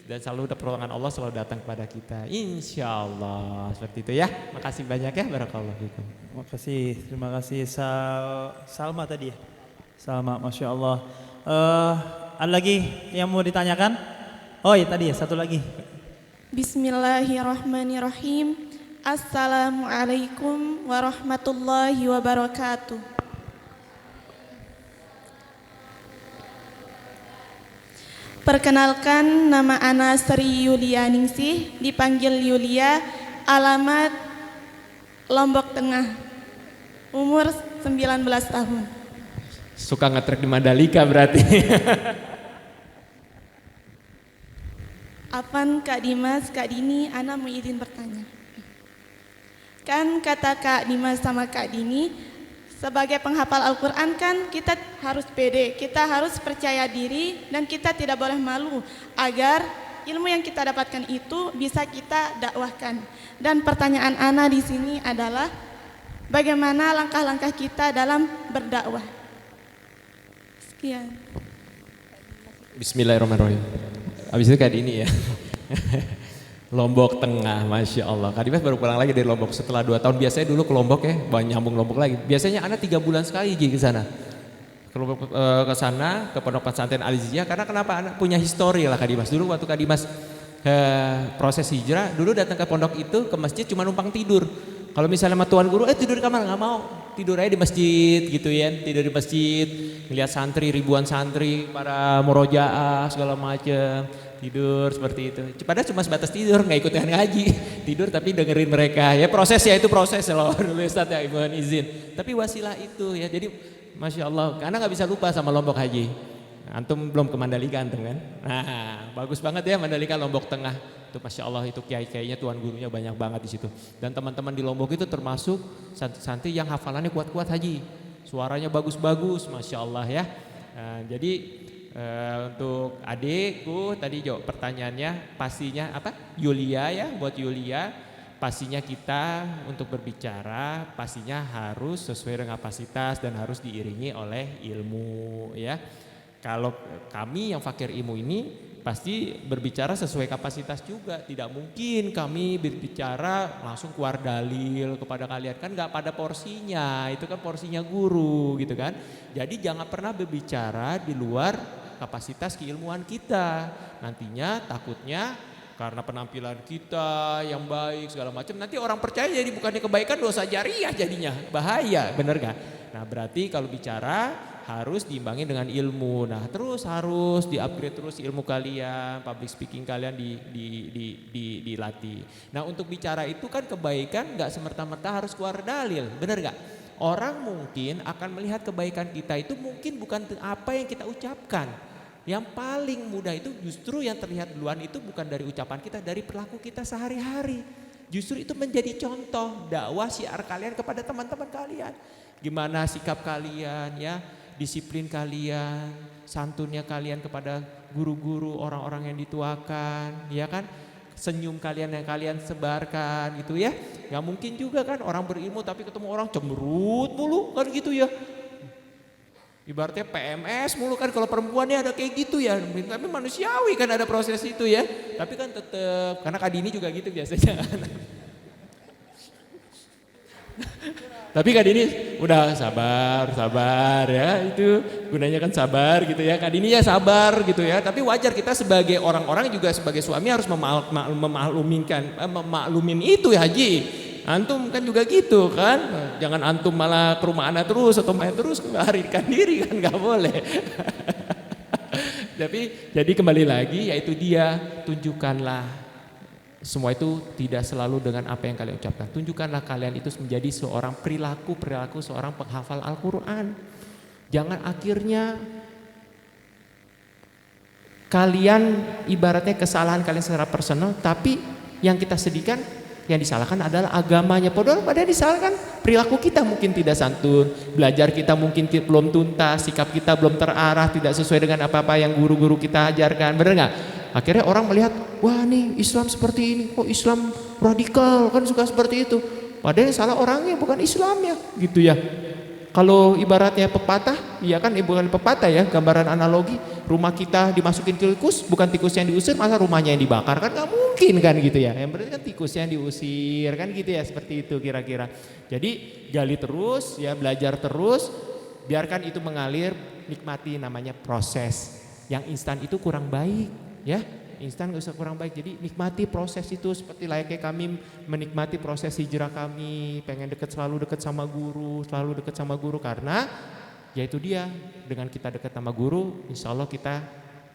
dan selalu pertolongan Allah selalu datang kepada kita. Insya Allah seperti itu ya. Makasih banyak ya, barakallahu fikum. Terima kasih Salma tadi ya. Salma, Masya Allah. Ada lagi yang mau ditanyakan? Oh iya tadi ya, satu lagi. Bismillahirrahmanirrahim. Assalamualaikum warahmatullahi wabarakatuh. Perkenalkan, nama Ana Sri Yulia Ningsih, dipanggil Yulia, alamat Lombok Tengah, umur 19 tahun. Suka ngetrek di Mandalika berarti. Afan Kak Dimas, Kak Dini, Ana mau izin bertanya. Kan kata Kak Dimas sama Kak Dini, sebagai penghafal Al-Quran kan kita harus pede, kita harus percaya diri dan kita tidak boleh malu agar ilmu yang kita dapatkan itu bisa kita dakwahkan. Dan pertanyaan Ana di sini adalah bagaimana langkah-langkah kita dalam berdakwah? Sekian. Bismillahirrahmanirrahim. Habis itu kayak ini ya. Lombok Tengah, Masya Allah. Kak Dimas baru pulang lagi dari Lombok setelah 2 tahun. Biasanya dulu ke Lombok ya, nyambung Lombok lagi. Biasanya anak 3 bulan sekali ke sana. Ke sana, ke Pondok Pesantren Al-Iziyah. Karena kenapa? Anak punya histori lah Kak Dimas. Dulu waktu Kak Dimas proses hijrah, dulu datang ke pondok itu, ke masjid cuma numpang tidur. Kalau misalnya sama tuan guru, tidur di kamar, nggak mau. Tidur aja di masjid gitu ya, tidur di masjid. Ngeliat santri, ribuan santri, para murojaah segala macam. Tidur seperti itu. Padahal cuma sebatas tidur, nggak ikutan ngaji. Tidur tapi dengerin mereka. Ya proses ya, itu proses loh dulu Ustaz ya, mohon izin. Tapi wasilah itu ya, jadi Masya Allah. Karena nggak bisa lupa sama Lombok Haji. Antum belum ke Mandalika antum kan? Nah bagus banget ya Mandalika Lombok Tengah. Itu Masya Allah, itu kiai-kiainya, tuan gurunya banyak banget di situ. Dan teman-teman di Lombok itu termasuk santri yang hafalannya kuat-kuat Haji. Suaranya bagus-bagus Masya Allah ya. Jadi untuk adikku tadi jawab pertanyaannya pastinya apa? Yulia ya, buat Yulia pastinya kita untuk berbicara pastinya harus sesuai dengan kapasitas dan harus diiringi oleh ilmu ya. Kalau kami yang fakir ilmu ini pasti berbicara sesuai kapasitas juga. Tidak mungkin kami berbicara langsung keluar dalil kepada kalian, kan nggak pada porsinya, itu kan porsinya guru gitu kan. Jadi jangan pernah berbicara di luar kapasitas keilmuan kita. Nantinya takutnya karena penampilan kita yang baik segala macam, nanti orang percaya jadi bukannya kebaikan dosa jariah jadinya, bahaya, bener gak? Nah berarti kalau bicara harus diimbangi dengan ilmu. Nah terus harus di-upgrade terus ilmu kalian, public speaking kalian dilatih. Nah untuk bicara itu kan kebaikan gak semerta-merta harus keluar dalil, bener gak? Orang mungkin akan melihat kebaikan kita itu mungkin bukan apa yang kita ucapkan. Yang paling mudah itu justru yang terlihat duluan itu bukan dari ucapan kita, dari perilaku kita sehari-hari. Justru itu menjadi contoh dakwah syiar kalian kepada teman-teman kalian. Gimana sikap kalian ya, disiplin kalian, santunnya kalian kepada guru-guru, orang-orang yang dituakan, ya kan? Senyum kalian yang kalian sebarkan gitu ya. Gak mungkin juga kan orang berilmu tapi ketemu orang cemberut mulu kan gitu ya. Ibaratnya PMS mulu kan, kalau perempuannya ada kayak gitu ya. Tapi manusiawi kan ada proses itu ya. Tapi kan tetap, karena Kak Dini juga gitu biasanya. Tapi Kak Dini udah sabar ya, itu gunanya kan sabar gitu ya. Kak Dini ya sabar gitu ya. Tapi wajar kita sebagai orang-orang juga sebagai suami harus memaklumin itu ya Haji. Antum kan juga gitu kan, jangan antum malah ke rumah anak terus atau main terus, melarikan diri kan gak boleh. Tapi jadi kembali lagi yaitu dia, tunjukkanlah semua itu tidak selalu dengan apa yang kalian ucapkan. Tunjukkanlah kalian itu menjadi seorang perilaku seorang penghafal Al-Quran. Jangan akhirnya kalian ibaratnya kesalahan kalian secara personal, tapi yang kita sedihkan yang disalahkan adalah agamanya. Padahal disalahkan perilaku kita mungkin tidak santun, belajar kita mungkin belum tuntas, sikap kita belum terarah, tidak sesuai dengan apa-apa yang guru-guru kita ajarkan, benar nggak? Akhirnya orang melihat, wah nih Islam seperti ini, kok Islam radikal kan suka seperti itu. Padahal yang salah orangnya bukan Islamnya, gitu ya. Kalau ibaratnya pepatah, ya kan bukan pepatah ya, gambaran analogi, rumah kita dimasukin tikus, bukan tikus yang diusir, masa rumahnya yang dibakar, kan nggak mungkin kan gitu ya. Yang berarti kan tikusnya yang diusir, kan gitu ya, seperti itu kira-kira. Jadi gali terus ya, belajar terus, biarkan itu mengalir, nikmati namanya proses. Yang instan itu kurang baik ya. Instan gak usah kurang baik, jadi nikmati proses itu seperti layaknya kami menikmati proses hijrah kami, pengen selalu dekat sama guru karena ya itu dia, dengan kita dekat sama guru, insya Allah kita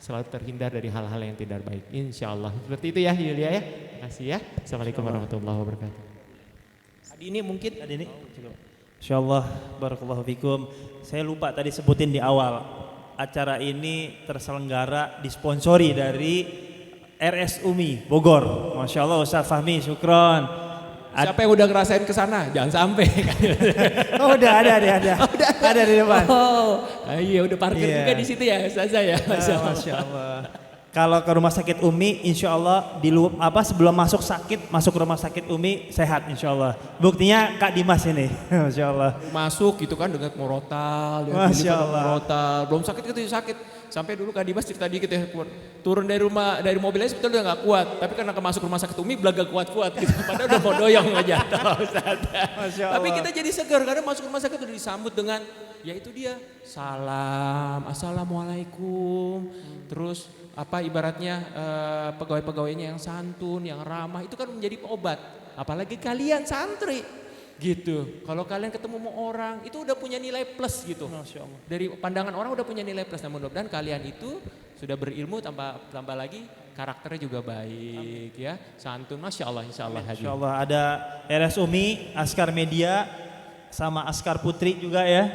selalu terhindar dari hal-hal yang tidak baik, insya Allah. Seperti itu ya Yulia ya, terima kasih ya. Assalamualaikum warahmatullahi wabarakatuh. Ini mungkin ada ini. Insya Allah, barakallahu fikum. Saya lupa tadi sebutin di awal, acara ini terselenggara disponsori dari RS Umi Bogor. Masya Allah Ustaz Fahmi, syukron. Siapa yang udah ngerasain ke sana? Jangan sampai. Oh udah ada. Ada di depan. Oh, iya udah parkir juga di situ ya Ustazah ya. Masya Allah. Kalau ke rumah sakit Umi, insya Allah sebelum masuk rumah sakit Umi sehat insya Allah. Buktinya Kak Dimas ini, masya Allah. Masuk gitu kan dengan morotal, masya Allah. Belum sakit gitu sakit. Sampai dulu Kak Dimas cerita dikit ya, turun dari mobilnya sebetulnya udah nggak kuat, tapi karena masuk rumah sakit Umi belaga kuat-kuat gitu. Padahal udah mau doyong aja. Tapi kita jadi segar karena masuk rumah sakit udah disambut dengan ya itu dia salam, assalamualaikum, terus ibaratnya pegawai-pegawainya yang santun, yang ramah, itu kan menjadi obat. Apalagi kalian santri gitu. Kalau kalian ketemu sama orang itu udah punya nilai plus gitu. Dari pandangan orang udah punya nilai plus. Nah, mudah-mudahan kalian itu sudah berilmu, tambah lagi karakternya juga baik ya, santun. Masya Allah, insya Allah. Insya Allah ada RS Umi, Askar Media, sama Askar Putri juga ya.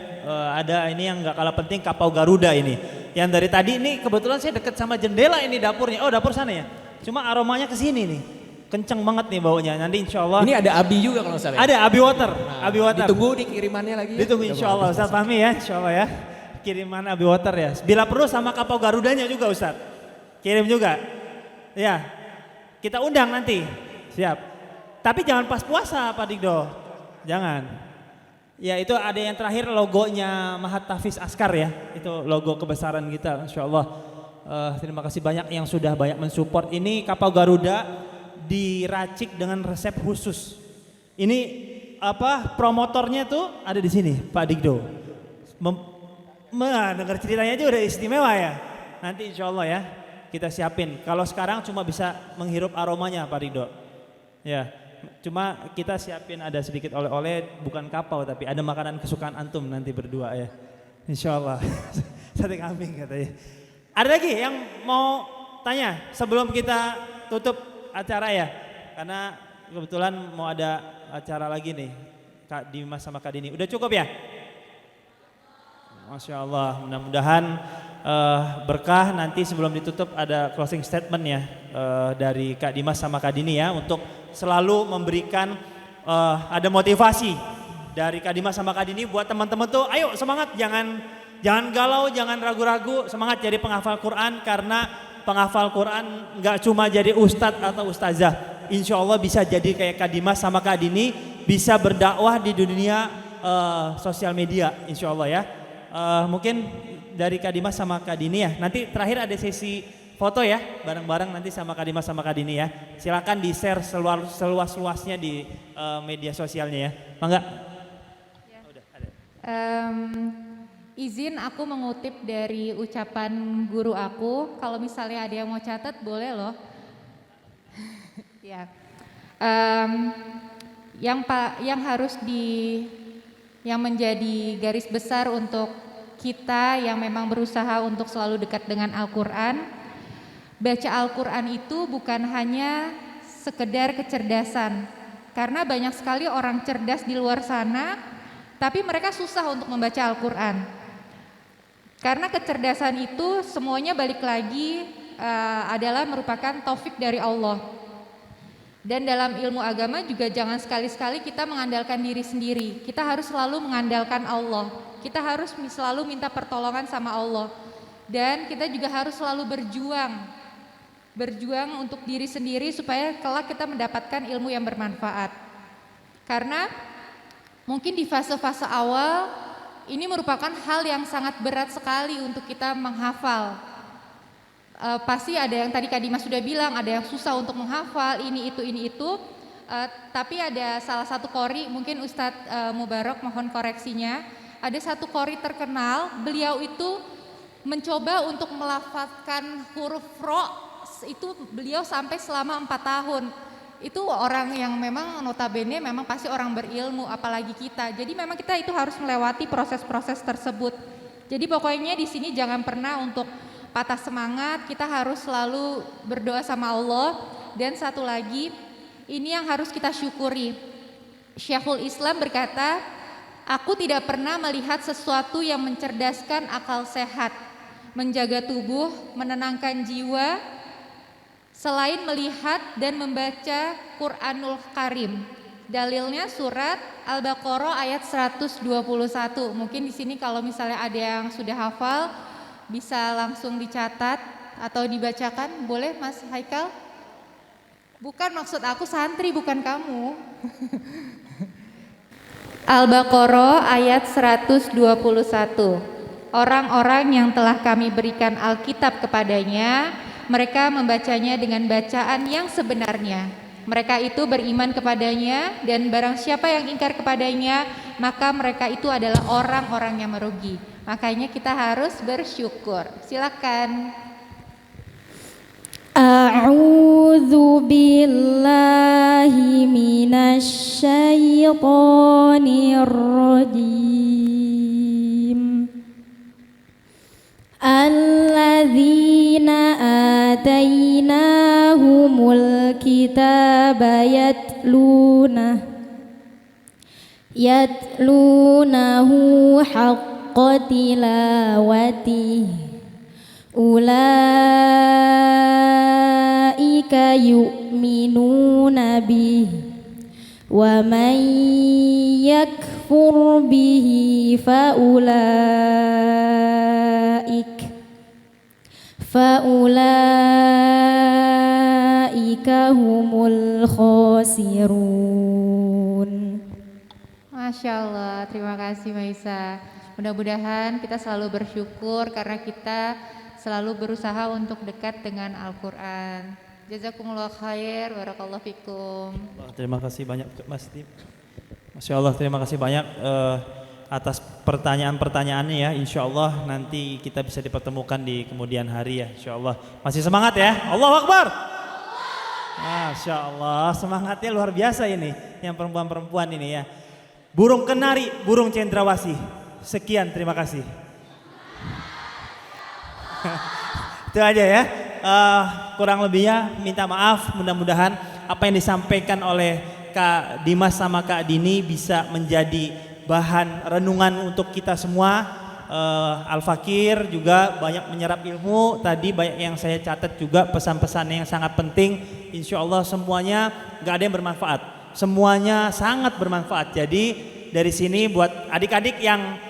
Ada ini yang nggak kalah penting, Kapau Garuda ini. Yang dari tadi ini kebetulan saya dekat sama jendela ini dapurnya. Oh dapur sana ya. Cuma aromanya ke sini nih. Kenceng banget nih baunya. Nanti insya Allah. Ini ada Abi juga kalau salah. Ada Abi Water. Abi Water. Ditunggu dikirimannya lagi. Ditunggu insya Allah Ustaz Fahmi ya. Insya Allah ya. Kiriman Abi Water ya. Bila perlu sama Kapau Garudanya juga Ustaz. Kirim juga. Ya. Kita undang nanti. Siap. Tapi jangan pas puasa Pak Digdo. Jangan. Ya itu ada yang terakhir logonya Mahat Tafiz Askar ya. Itu logo kebesaran kita insya Allah. Terima kasih banyak yang sudah banyak mensupport. Ini Kapau Garuda diracik dengan resep khusus. Ini promotornya tuh ada di sini Pak Digdo. Dengar ceritanya aja udah istimewa ya. Nanti insya Allah ya kita siapin. Kalau sekarang cuma bisa menghirup aromanya Pak Digdo. Ya. Cuma kita siapin ada sedikit oleh-oleh, bukan kapau tapi ada makanan kesukaan antum nanti berdua ya. Insya Allah. Sate kambing katanya. Ada lagi yang mau tanya sebelum kita tutup acara ya? Karena kebetulan mau ada acara lagi nih. Kak Dimas sama Kak Dini. Udah cukup ya? Masya Allah. Mudah-mudahan berkah. Nanti sebelum ditutup ada closing statement ya dari Kak Dimas sama Kak Dini ya. Untuk selalu memberikan ada motivasi dari Kak Dimas sama Kak Dini buat teman-teman tuh ayo semangat, jangan galau, jangan ragu-ragu, semangat jadi penghafal Quran karena penghafal Quran nggak cuma jadi ustadz atau ustazah, insya Allah bisa jadi kayak Kak Dimas sama Kak Dini, bisa berdakwah di dunia sosial media insya Allah ya. Mungkin dari Kak Dimas sama Kak Dini ya, nanti terakhir ada sesi foto ya, bareng-bareng nanti sama Kak Dimas sama Kak Dini ya. Silakan di share seluas-luasnya di media sosialnya ya. Mangga. Ya. Izin aku mengutip dari ucapan guru aku. Kalau misalnya ada yang mau catat boleh loh. Ya. Yang menjadi garis besar untuk kita yang memang berusaha untuk selalu dekat dengan Al-Quran. Baca Al-Quran itu bukan hanya sekedar kecerdasan. Karena banyak sekali orang cerdas di luar sana, tapi mereka susah untuk membaca Al-Quran. Karena kecerdasan itu semuanya balik lagi adalah merupakan taufik dari Allah. Dan dalam ilmu agama juga jangan sekali-sekali kita mengandalkan diri sendiri. Kita harus selalu mengandalkan Allah. Kita harus selalu minta pertolongan sama Allah. Dan kita juga harus selalu berjuang untuk diri sendiri supaya kelak kita mendapatkan ilmu yang bermanfaat. Karena mungkin di fase-fase awal ini merupakan hal yang sangat berat sekali untuk kita menghafal. Pasti ada yang tadi Kak Dimas sudah bilang, ada yang susah untuk menghafal, ini itu. Tapi ada salah satu qori, mungkin Ustadz Mubarak mohon koreksinya. Ada satu qori terkenal, beliau itu mencoba untuk melafazkan huruf ro, itu beliau sampai selama 4 tahun. Itu orang yang memang notabene memang pasti orang berilmu, apalagi kita. Jadi memang kita itu harus melewati proses-proses tersebut. Jadi pokoknya di sini jangan pernah untuk patah semangat, kita harus selalu berdoa sama Allah. Dan satu lagi, ini yang harus kita syukuri. Syekhul Islam berkata, aku tidak pernah melihat sesuatu yang mencerdaskan akal sehat, menjaga tubuh, menenangkan jiwa, selain melihat dan membaca Quranul Karim. Dalilnya surat Al-Baqarah ayat 121. Mungkin di sini kalau misalnya ada yang sudah hafal bisa langsung dicatat atau dibacakan. Boleh Mas Haikal? Bukan, maksud aku santri, bukan kamu. Al-Baqarah ayat 121. Orang-orang yang telah kami berikan Alkitab kepadanya, mereka membacanya dengan bacaan yang sebenarnya. Mereka itu beriman kepadanya, dan barang siapa yang ingkar kepadanya, maka mereka itu adalah orang-orang yang merugi. Makanya kita harus bersyukur. Silakan. A'udzu billahi minasy syaithanir rajim. Alladzina atainahumul kitaba yatlunahu haqqa tilawatihi ulaika yu'minuna bihi wa man yakfur bihi faulaika humul khasirun. Masya Allah, terima kasih Maisa. Mudah-mudahan kita selalu bersyukur karena kita selalu berusaha untuk dekat dengan Al-Quran. Jazakumullah khair, barakallahu fikum. Terima kasih banyak Mas Tim. Masya Allah, terima kasih banyak atas pertanyaan-pertanyaannya ya. Insya Allah nanti kita bisa dipertemukan di kemudian hari ya. Insya Allah. Masih semangat ya? Allahu Akbar. Masya Allah, semangatnya luar biasa ini. Yang perempuan-perempuan ini ya. Burung kenari, burung cendrawasih. Sekian, terima kasih. Itu aja ya. Kurang lebihnya minta maaf. Mudah-mudahan apa yang disampaikan oleh Kak Dimas sama Kak Dini bisa menjadi bahan renungan untuk kita semua. Al-Fakir juga banyak menyerap ilmu. Tadi banyak yang saya catat juga pesan-pesan yang sangat penting. Insya Allah semuanya gak ada yang bermanfaat. Semuanya sangat bermanfaat. Jadi dari sini buat adik-adik yang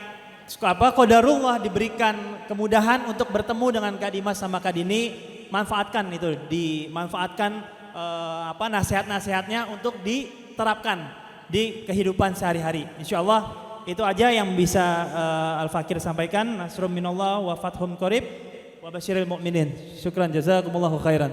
qadarullah diberikan kemudahan untuk bertemu dengan Kak Dimas sama Kak Dini, manfaatkan itu, dimanfaatkan nasihat-nasihatnya untuk diterapkan di kehidupan sehari-hari. Insya Allah itu aja yang bisa Al-Fakir sampaikan. Nasrum minallah wa fathum qarib wa basyiril mu'minin. Syukran, jazakumullahu khairan.